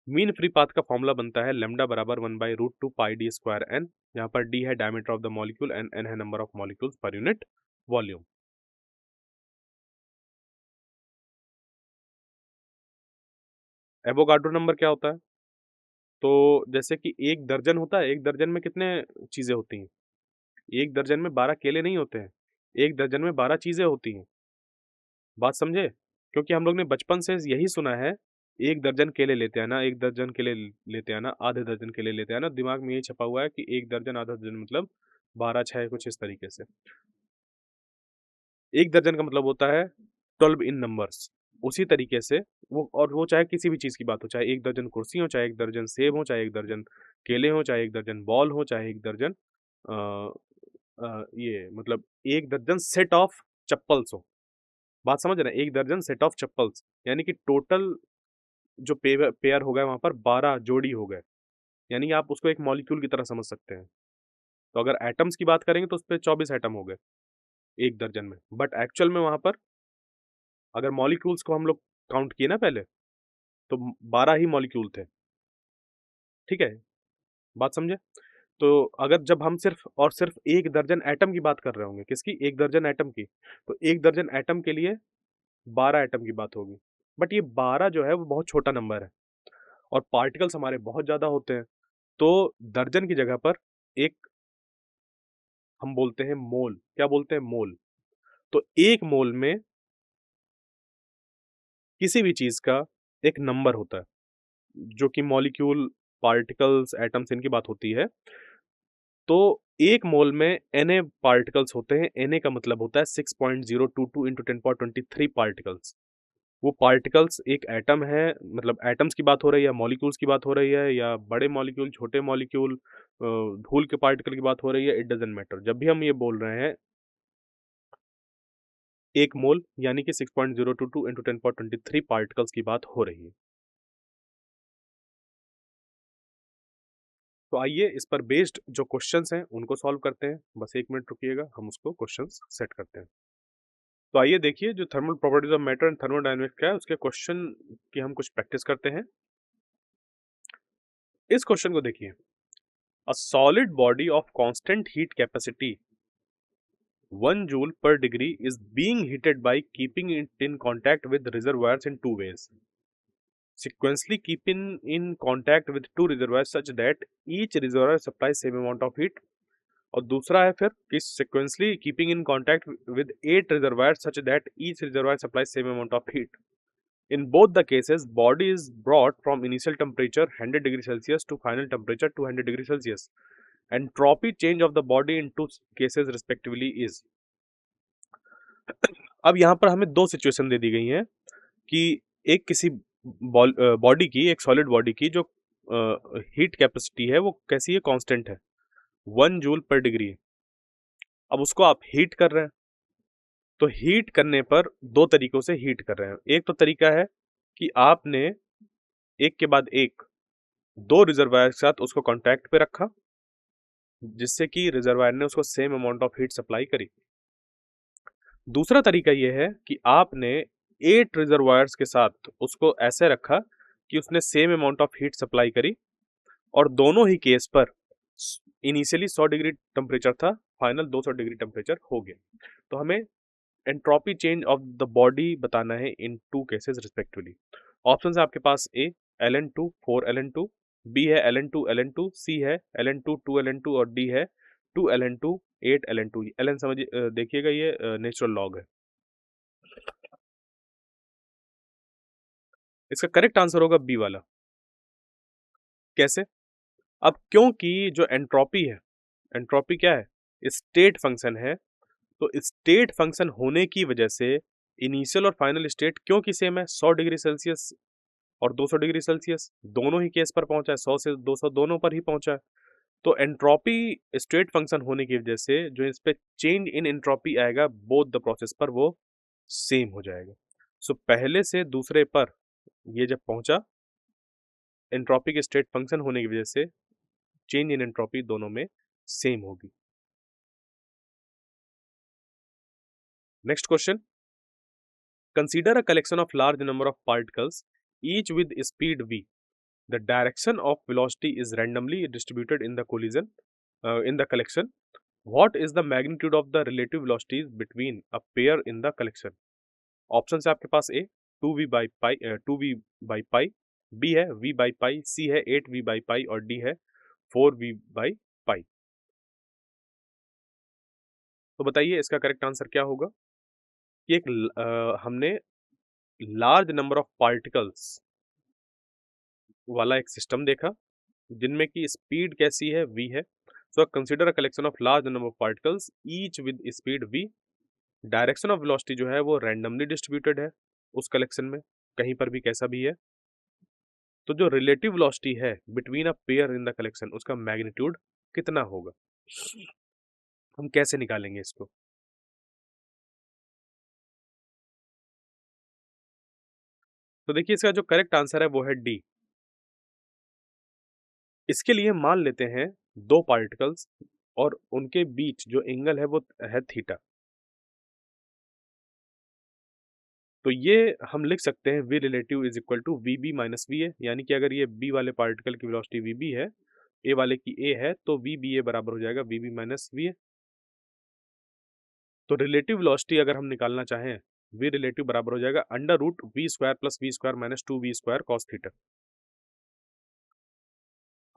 Mean free path का फॉर्मूला बनता है लैम्डा बराबर 1/√2 पाई डी स्क्वायर एन, यहाँ पर डी है diameter of the molecule and N है number of molecules per unit volume. Avogadro number क्या होता है? तो जैसे कि एक दर्जन होता है, एक दर्जन में कितने चीजें होती हैं? एक दर्जन में 12 केले नहीं होते हैं, एक दर्जन में 12 चीजें होती हैं। बात समझे? क्योंकि हम लोग ने बचपन से यही सुना है, एक दर्जन केले लेते आना, एक दर्जन केले लेते आना, आधे दर्जन केले लेते आना, दिमाग में यही छपा हुआ है कि एक दर्जन आधा दर्जन मतलब 12 6 कुछ इस तरीके से। एक दर्जन का मतलब होता है 12 इन नंबर्स। उसी तरीके से वो चाहे किसी भी चीज की बात हो, चाहे एक दर्जन कुर्सी हो, चाहे एक दर्जन सेब हो, चाहे एक दर्जन केले हो, चाहे एक दर्जन बॉल हो, चाहे एक दर्जन अ, ये मतलब एक दर्जन सेट ऑफ चप्पल्स हो। बात समझ रहे हैं? एक दर्जन सेट ऑफ चप्पल्स यानी कि टोटल जो पेयर हो गए वहां पर 12 जोड़ी हो गए, यानी कि आप उसको एक मॉलिक्यूल की तरह समझ सकते हैं। तो अगर एटम्स की बात करेंगे तो उस पे 24 एटम हो गए एक दर्जन में, बट एक्चुअल में वहां पर अगर मॉलिक्यूल्स को हम लोग काउंट किए ना पहले, तो 12 ही मॉलिक्यूल थे। ठीक है, बात समझे? तो अगर जब हम सिर्फ एक दर्जन एटम की बात कर रहे होंगे, किसकी? एक दर्जन एटम की, तो एक दर्जन एटम के लिए 12 एटम की बात होगी। बट ये 12 जो है वो बहुत छोटा नंबर है और पार्टिकल्स हमारे बहुत ज्यादा होते हैं। तो दर्जन की जगह पर एक हम बोलते हैं मोल। क्या बोलते हैं? मोल। तो एक मोल में किसी भी चीज का एक नंबर होता है, जो कि मॉलिक्यूल, पार्टिकल्स, एटम्स इनकी बात होती है। तो एक मोल में Na पार्टिकल्स होते हैं। Na का मतलब होता है 6.022 इंटू 10^23 पार्टिकल्स। वो पार्टिकल्स एक एटम है, मतलब एटम्स की बात हो रही है, मॉलिक्यूल्स की बात हो रही है, या बड़े मॉलिक्यूल, छोटे मॉलिक्यूल, धूल के पार्टिकल की बात हो रही है, इट डजंट मैटर। जब भी हम ये बोल रहे हैं एक मोल यानी कि 6.022 इंटू 10^23 पार्टिकल्स की बात हो रही है। तो आइए इस पर बेस्ड जो क्वेश्चंस हैं उनको सॉल्व करते हैं। बस 1 मिनट रुकिएगा, हम उसको क्वेश्चंस सेट करते हैं। तो आइए देखिए जो thermal properties of matter and thermodynamics का है उसके क्वेश्चन की हम कुछ प्रैक्टिस करते हैं। इस क्वेश्चन को देखिए, a solid body of constant heat capacity 1 joule per degree is being heated by keeping it in contact with reservoirs in two ways. Sequentially keeping in contact with two reservoirs such that each reservoir supplies same amount of heat. और दूसरा है फिर कि sequentially keeping in contact with 8 reservoirs such that each reservoir supplies same amount of heat. In both the cases, body is brought from initial temperature 100 degree Celsius to final temperature 200 degree Celsius. Entropy change of the body in two cases respectively is. अब यहाँ पर हमें दो सिचुएशन दे दी गई हैं कि एक किसी बॉडी की, एक सॉलिड बॉडी की जो हीट कैपेसिटी है वो कैसी है? कांस्टेंट है, 1 जूल पर डिग्री। अब उसको आप हीट कर रहे हैं, तो हीट करने पर दो तरीकों से हीट कर रहे हैं। एक तो तरीका है कि आपने एक के बाद एक दो रिजर्वायर के साथ उसको कांटेक्ट पे रखा, जिससे कि रिजर्वायर ने उसको same amount of heat supply करी। दूसरा तरीका यह है कि आपने 8 रिजर्वायर्स के साथ उसको ऐसे रखा कि उसने same amount of heat supply करी, और दोनों ही केस पर इनिशियली 100 डिग्री टेम्परेचर था, फाइनल 200 डिग्री टेम्परेचर हो गया। तो हमें entropy change of the body बताना है इन टू केसेस रिस्पेक्टिवली। ऑप्शन है आपके पास: ए Ln2 4 Ln2, बी है Ln2 Ln2, सी है Ln2 2 Ln2 और डी है 2 Ln2 8 Ln2। Ln समझिए, देखिएगा ये नेचुरल लॉग है। इसका करेक्ट आंसर होगा बी वाला। कैसे? अब क्योंकि जो एंट्रोपी है, एंट्रोपी क्या है? स्टेट फंक्शन है। तो स्टेट फंक्शन होने की वजह से इनिशियल और फाइनल स्टेट क्योंकि सेम है, 100 डिग्री सेल्सियस और 200 डिग्री सेल्सियस दोनों ही केस पर पहुंचा है, 100 से 200 दोनों पर ही पहुंचा है। तो एंट्रोपी स्टेट फंक्शन होने की वजह से जो इस पे चेंज इन एंट्रोपी आएगा बोथ द प्रोसेस पर, वो सेम हो जाएगा। सो पहले से दूसरे पर ये जब पहुंचा, एंट्रोपी के स्टेट फंक्शन होने की वजह से चेंज इन एंट्रोपी दोनों में सेम होगी। Next question, consider a collection of large number of particles each with speed v. The direction of velocity is randomly distributed in the collision in the collection. What is the magnitude of the relative velocities between a pair in the collection? Option है आपके पास ए 2v/पाई, बी है v/पाई, सी है 8v/पाई और डी है 4v/पाई। तो बताइए इसका करेक्ट आंसर क्या होगा कि हमने लार्ज नंबर ऑफ पार्टिकल्स वाला एक सिस्टम देखा जिनमें की स्पीड कैसी है v है। So consider a collection of large number of particles each with speed v। Direction of velocity जो है वो रैंडमली डिस्ट्रीब्यूटेड है उस कलेक्शन में, कहीं पर भी कैसा भी है। तो जो रिलेटिव वेलोसिटी है between a pair in the collection उसका मैग्नीट्यूड कितना होगा, हम कैसे निकालेंगे इसको। तो देखिए इसका जो करेक्ट आंसर है वो है डी। इसके लिए मान लेते हैं दो पार्टिकल्स और उनके बीच जो एंगल है वो है थीटा। तो ये हम लिख सकते हैं v relative is equal to V B minus V A, यानी कि अगर ये b वाले पार्टिकल की वेलोसिटी वी बी है, a वाले की a है, तो वी बी ए बराबर हो जाएगा V B minus V A. तो रिलेटिव वेलोसिटी अगर हम निकालना चाहें, v रिलेटिव बराबर हो जाएगा under root V square plus V square minus two V square cos theta.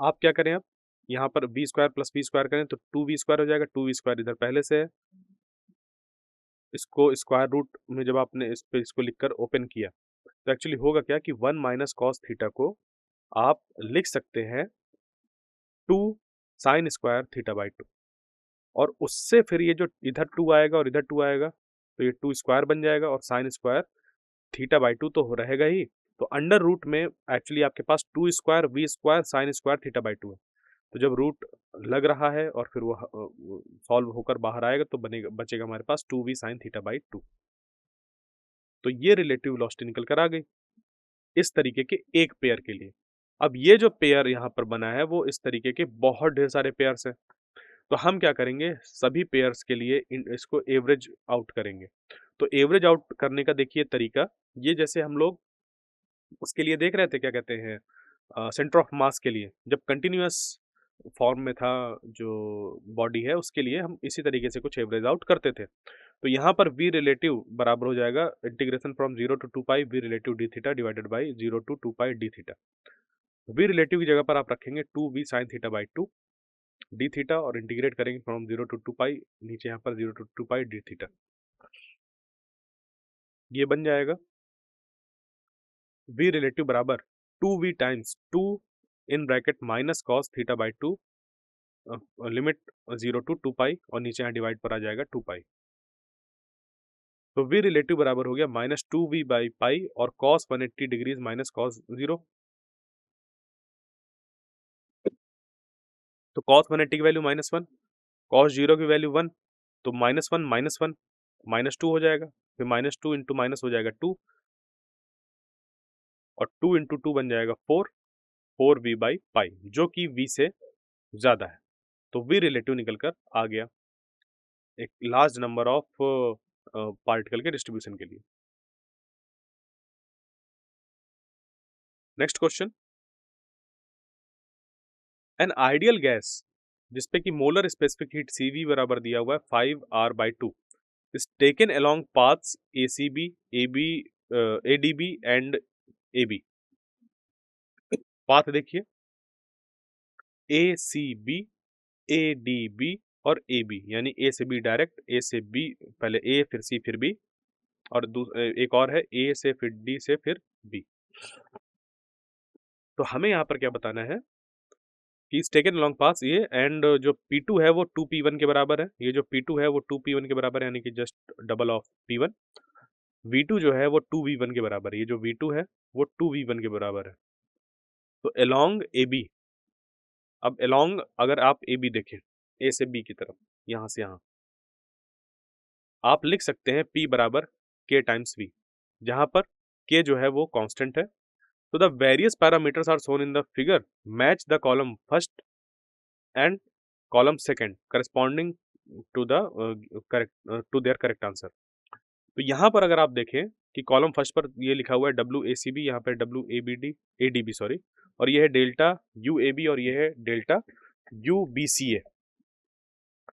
आप क्या करें, अब यहाँ पर V square plus V square करें तो टू वी स्क्वायर हो जाएगा, टू वी स्क्वायर इधर पहले से है, इसको स्क्वायर रूट में जब आपने इस पे इसको लिखकर ओपन किया तो एक्चुअली होगा क्या कि वन माइनस कॉस थीटा को आप लिख सकते हैं two sine square theta by two, और उससे फिर ये जो इधर टू आएगा और इधर टू आएगा तो ये टू स्क्वायर बन जाएगा और sine square theta by two तो रहेगा ही। तो अंडर रूट में एक्चुअली आपके पास two square V square sine square theta by two है। तो जब रूट लग रहा है और फिर वो सॉल्व होकर बाहर आएगा तो बनेगा बचेगा हमारे पास two V sine theta by two. तो ये रिलेटिव वेलोसिटी निकल कर आ गई इस तरीके के एक पेयर के लिए। अब ये जो पेयर यहाँ पर बना है वो इस तरीके के बहुत ढेर सारे पेयर्स हैं। तो हम क्या करेंगे, सभी पेयर्स के लिए इसको एवरेज आउट करेंगे। तो एवरेज आउट करने का देखिए तरीका, ये जैसे हम लोग उसके लिए देख रहे थे क्या कहते हैं सेंटर ऑफ मास के लिए जब कंटिन्यूअस फॉर्म में था जो बॉडी है उसके लिए हम इसी तरीके से कुछ एवरेज आउट करते थे। तो यहाँ पर v रिलेटिव बराबर हो जाएगा integration from 0 to 2 pi v relative D theta divided by 0 to 2 pi D theta. v relative की जगह पर आप रखेंगे 2v sign theta by 2 D theta और इंटीग्रेट करेंगे फ्रॉम 0 to 2 पाई, नीचे यहाँ पर 0 to 2 पाई डी थीटा। ये बन जाएगा v रिलेटिव बराबर 2v times 2 in bracket minus cos theta by 2 limit 0 to 2 पाई और नीचे यहाँ डिवाइड पर आ जाएगा 2 पाई। तो v रिलेटिव बराबर हो गया minus two V by pi और कॉस 180 डिग्रीज माइनस कॉस 0। तो कॉस 180 की वैल्यू -1, कॉस 0 की वैल्यू 1, तो -1 -1 -2 हो जाएगा, फिर -2 इंटू माइनस हो जाएगा 2 और 2 इंटू 2 बन जाएगा 4, 4v बाई पाई जो कि v से ज़्यादा है। तो v रिलेटिव निकल कर आ गया एक लार्ज नंबर ऑफ पार्टिकल के डिस्ट्रीब्यूशन के लिए। Next question, an ideal gas जिसपे कि मोलर स्पेसिफिक हीट CV बराबर दिया हुआ है 5R/2 is taken along paths ACB, AB, ADB and AB। Path देखिए ACB, ADB और AB, यानी A से B डायरेक्ट, A से B पहले A फिर C फिर B और एक और है A से फिर D से फिर B। तो हमें यहाँ पर क्या बताना है कि इज टेकन अलॉन्ग पास ये, एंड जो P2 है वो 2P1 के बराबर है, ये जो P2 है वो 2P1 के बराबर है यानी कि just double of P1। V2 जो है वो 2V1 के बराबर है, ये जो V2 है वो 2V1 के बराबर है। तो along AB, अब along अगर आप AB देखें A से B की तरफ, यहाँ से यहाँ आप लिख सकते हैं P बराबर K टाइम्स V, जहाँ पर K जो है वो कांस्टेंट है। तो the various parameters are shown in the figure match the column first and column second corresponding to the correct to their correct answer. तो यहाँ पर अगर आप देखें कि कॉलम फर्स्ट पर ये लिखा हुआ है WACB, यहाँ पे WABD सॉरी, और ये है डेल्टा UAB और ये है डेल्टा UBCA,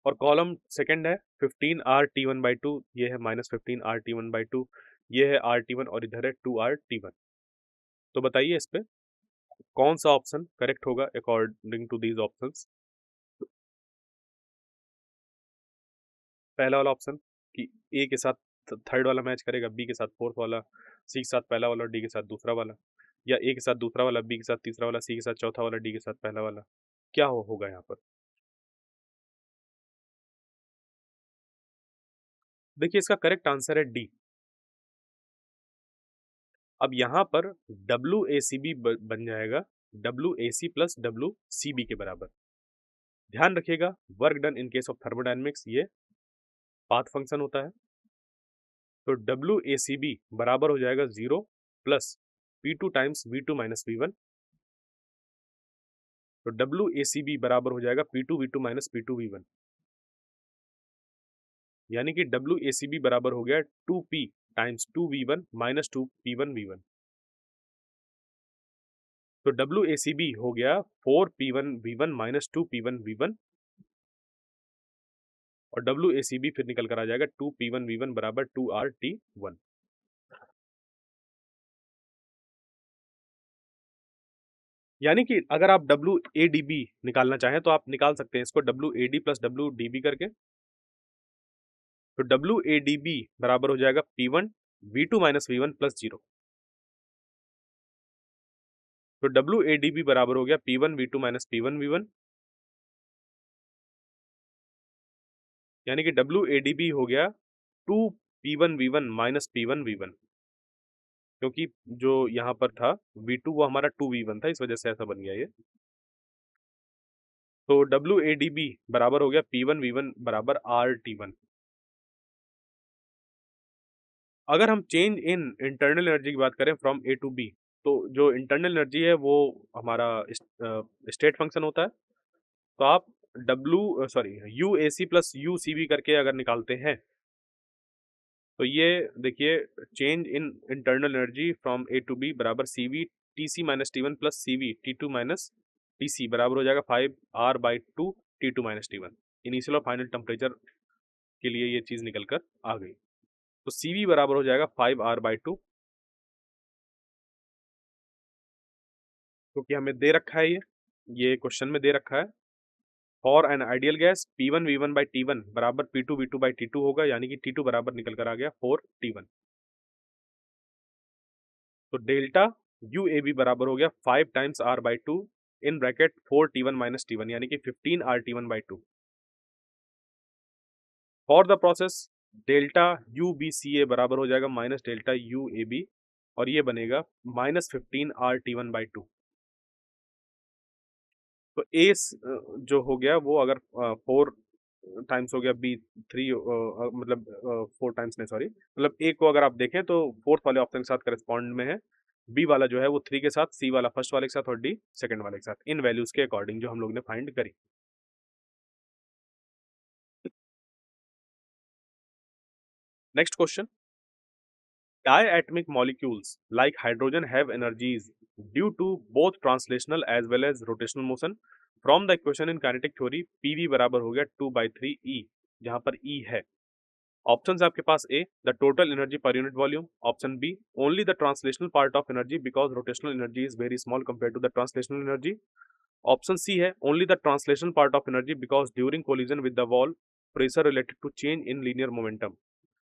और कॉलम सेकंड है 15R T1/2, ये है -15R T1/2, ये है RT1 और इधर है 2R T1। तो बताइए इस पे कौन सा ऑप्शन करेक्ट होगा अकॉर्डिंग टू दीज ऑप्शंस। पहला वाला ऑप्शन कि ए के साथ थर्ड वाला मैच करेगा, बी के साथ फोर्थ वाला, सी के साथ पहला वाला और डी के साथ दूसरा वाला, या ए के साथ दूसरा वाला, बी के साथ तीसरा वाला, सी के साथ चौथा वाला, डी के साथ पहला वाला। क्या होगा यहाँ पर? देखिए इसका करेक्ट आंसर है डी। अब यहाँ पर WACB बन जाएगा WAC प्लस WCB के बराबर। ध्यान रखिएगा work done in case of thermodynamics ये पाथ फंक्शन होता है। तो WACB बराबर हो जाएगा 0 plus P2 times V2 minus V1। तो WACB बराबर हो जाएगा P2 V2 minus P2 V1, यानी कि WACB बराबर हो गया 2P times 2V1 minus 2P1 V1। तो WACB हो गया 4P1 V1 minus 2P1 V1, और WACB फिर निकल कर आ जाएगा 2P1 V1 बराबर 2RT1। यानी कि अगर आप WADB निकालना चाहें तो आप निकाल सकते हैं इसको WAD प्लस WDB करके। तो WADB बराबर हो जाएगा P1 V2 minus V1 plus 0। तो WADB बराबर हो गया P1 V2 minus P1 V1, यानी कि WADB हो गया 2P1 V1 minus P1 V1, क्योंकि जो यहाँ पर था V2 वो हमारा 2V1 था, इस वजह से ऐसा बन गया ये। तो WADB बराबर हो गया P1 V1 बराबर RT1। अगर हम चेंज इन इंटरनल एनर्जी की बात करें फ्रॉम A टू B, तो जो इंटरनल एनर्जी है वो हमारा स्टेट फंक्शन होता है। तो आप UAC प्लस UCB करके अगर निकालते हैं तो ये देखिए change in internal energy from A to B बराबर CV TC minus T1 plus CV T2 minus TC बराबर हो जाएगा 5R/2 T2 minus T1। Initial और फाइनल टेम्परेचर के लिए ये चीज निकल कर आ गई। तो CV बराबर हो जाएगा 5R/2, क्योंकि हमें दे रखा है ये क्वेश्चन में दे रखा है। For an ideal gas P1 V1/T1 बराबर P2 V2/T2 होगा, यानी कि T2 बराबर निकल कर आ गया 4T1। तो डेल्टा UAB बराबर हो गया 5 times R/2 in bracket 4T1 minus T1, यानी कि 15RT1/2। For the process delta UBCA बराबर हो जाएगा माइनस डेल्टा UAB, और ये बनेगा -15RT1/2। तो ए जो हो गया वो अगर 4 टाइम्स हो गया, बी 3 मतलब 4 टाइम्स नहीं सॉरी, मतलब ए को अगर आप देखें तो फोर्थ वाले ऑप्शन के साथ करस्पॉन्ड में है, बी वाला जो है वो 3 के साथ, सी वाला फर्स्ट वाले के साथ और डी सेकंड वाले के साथ, इन वैल्यूज के अकॉर्डिंग जो हम लोग ने फाइंड करी। Next question, diatomic molecules like hydrogen have energies due to both translational as well as rotational motion। from the equation in kinetic theory PV बराबर हो गया 2/3 E, जहां पर E है। ऑप्शंस आपके पास A the total energy per unit volume, option B only the translational part of energy because rotational energy is very small compare to the translational energy, option C है only the translational part of energy because during collision with the wall pressure related to change in linear momentum,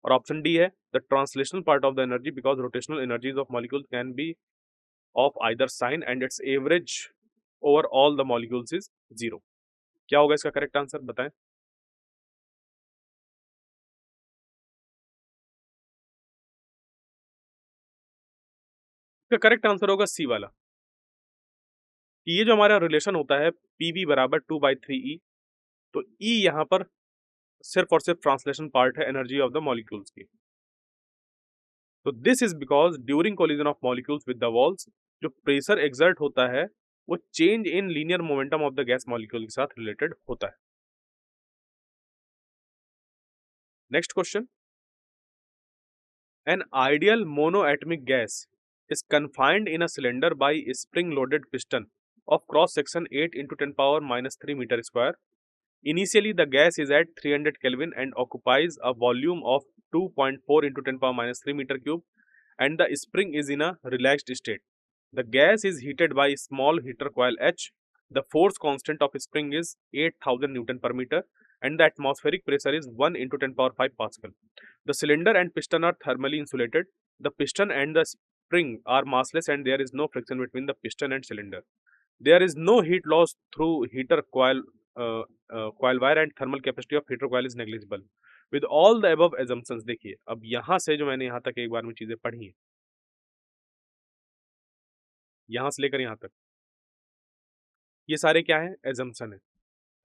और ऑप्शन डी है the translational part of the energy because rotational energies of molecule can B of either sign and its average over all the molecules is 0। क्या होगा इसका करेक्ट आंसर बताएं। इसका करेक्ट आंसर होगा सी वाला, कि ये जो हमारा रिलेशन होता है पीवी बराबर 2/3 E, तो ई यहाँ पर सिर्फ और सिर्फ ट्रांसलेशन पार्ट है एनर्जी ऑफ द मॉलिक्यूल्स की। तो this is because during collision of molecules with the walls जो प्रेशर एक्सर्ट होता है वो change in linear momentum of the gas molecule के साथ रिलेटेड होता है। Next question, an ideal monoatomic gas is confined in a cylinder by a spring-loaded piston of cross-section 8 into 10 power minus 3 meter square. Initially, the gas is at 300 Kelvin and occupies a volume of 2.4 into 10 power minus 3 meter cube, and the spring is in a relaxed state. The gas is heated by a small heater coil H. The force constant of spring is 8000 Newton per meter, and the atmospheric pressure is 1 into 10 power 5 Pascal. The cylinder and piston are thermally insulated. The piston and the spring are massless and there is no friction between the piston and cylinder. There is no heat loss through heater coil wire and thermal capacity of heater coil is negligible. With all the above assumptions, देखिए अब यहाँ से जो मैंने यहाँ तक एक बार में चीजें पढ़ी हैं, यहाँ से लेकर यहाँ तक, ये सारे क्या है? एजम्पशन है।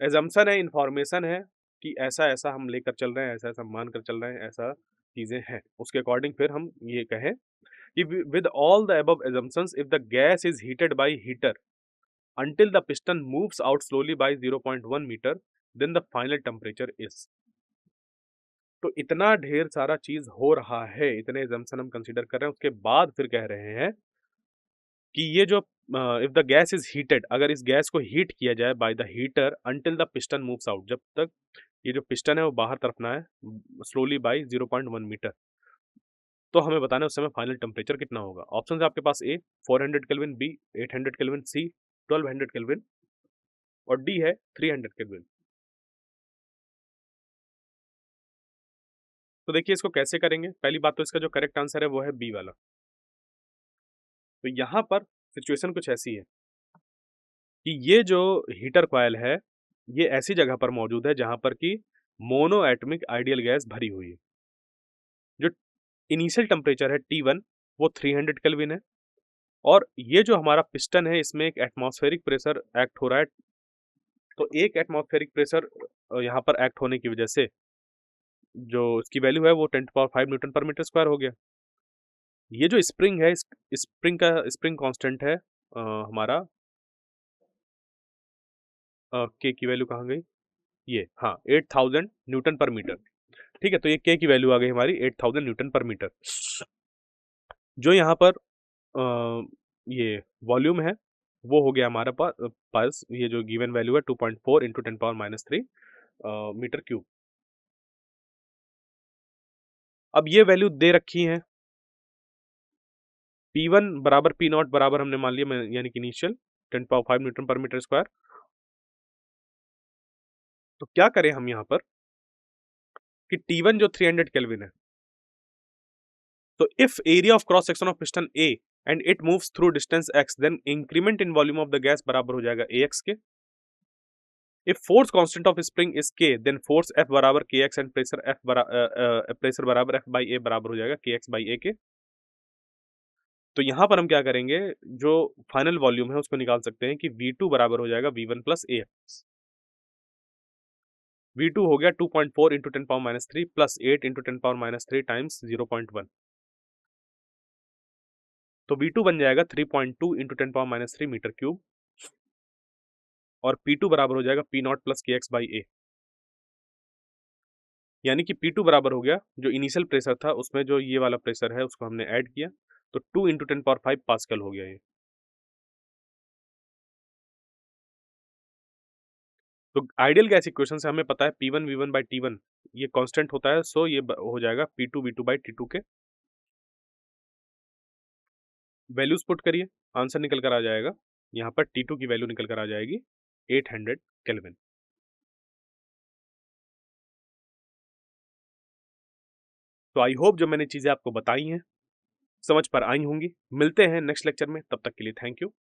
एजम्पशन है, इंफॉर्मेशन है कि ऐसा ऐसा हम लेकर चल रहे हैं, ऐसा ऐसा मान कर चल रहे हैं, ऐसा चीजें हैं, उसके अकॉर्डिंग फिर हम ये कहें कि with all the above assumptions, if the gas is heated by heater until the piston moves out slowly by 0.1 meter, then the final temperature is. तो इतना ढेर सारा चीज हो रहा है, इतने assumption हम कंसीडर कर रहे हैं, उसके बाद फिर कह रहे हैं कि ये जो if the gas is heated, अगर इस गैस को हीट किया जाए by the heater until the piston moves out, जब तक ये जो पिस्टन है वो बाहर तरफ ना है, स्लोली बाय 0.1 मीटर, तो हमें बताना है उस समय फाइनल टेम्परेचर कितना होगा। ऑप्शन है आपके पास ए 400 केल्विन, बी 800 केल्विन, सी 1200 केल्विन और डी है 300 केल्विन। तो देखिए इसको कैसे करेंगे। पहली बात तो इसका जो करेक्ट आंसर है वो है बी वाला। तो यहाँ पर सिचुएशन कुछ ऐसी है कि ये जो हीटर कॉयल है ये ऐसी जगह पर मौजूद है जहां पर कि मोनो एटमिक आइडियल गैस भरी हुई है। जो इनिशियल टेम्परेचर है T1 वो 300 केल्विन है और ये जो हमारा पिस्टन है इसमें एक एटमॉस्फेरिक प्रेशर एक्ट हो रहा है। तो एक एटमॉस्फेरिक प्रेशर यहाँ पर एक्ट होने की वजह से जो इसकी वैल्यू है वो 10⁵ न्यूटन पर मीटर स्क्वायर हो गया। ये जो स्प्रिंग है, स्प्रिंग कांस्टेंट है हमारा के की वैल्यू कहाँ गई, ये हाँ 8000 न्यूटन पर मीटर। ठीक है, तो ये के की वैल्यू आ गई हमारी 8000 न्यूटन पर मीटर। जो यहाँ पर ये वॉल्यूम है वो हो गया हमारा पास ये जो गिवन वैल्यू है 2.4 इंटू 10⁻³ मीटर क्यूब। अब ये वैल्यू दे रखी है, P1 बराबर P0 बराबर हमने मान लिया, यानी कि इनिशियल 10⁵ न्यूटन पर मीटर स्क्वायर। तो क्या करें हम यहाँ पर कि T1 जो 300 केल्विन है, तो if area of cross section of piston A and it moves through distance x, then increment in volume of the gas बराबर हो जाएगा ax के। If force constant of spring is k, then force F बराबर kx एंड प्रेशर बराबर F बाई A बराबर हो जाएगा kx बाई A के। तो यहाँ पर हम क्या करेंगे, जो फाइनल वॉल्यूम है उसको निकाल सकते हैं कि V2 बराबर हो जाएगा V1 प्लस AX। V2 हो गया 2.4 इंटू 10⁻³ प्लस 8 इंटू 10⁻³ टाइम्स 0.1, तो V2 बन जाएगा 3.2 इंटू 10⁻³ मीटर क्यूब और P2 बराबर हो जाएगा P0 plus KX by A, यानी कि P2 बराबर हो गया जो इनिशियल प्रेशर था उसमें जो ये वाला प्रेशर है उसको हमने ऐड किया तो 2 इंटू 10⁵ पास्कल हो गया ये। तो आइडियल गैस इक्वेशन से हमें पता है P1 V1 बाई T1 ये कांस्टेंट होता है, सो ये हो जाएगा P2 V2 बाई T2 के। वैल्यूज पुट करिए, आंसर निकल कर आ जाएगा, यहाँ पर T2 की वैल्यू निकल कर आ जाएगी 800 केल्विन। तो आई होप जो मैंने चीजें आपको बताई हैं समझ पर आई होंगी। मिलते हैं नेक्स्ट लेक्चर में, तब तक के लिए थैंक यू।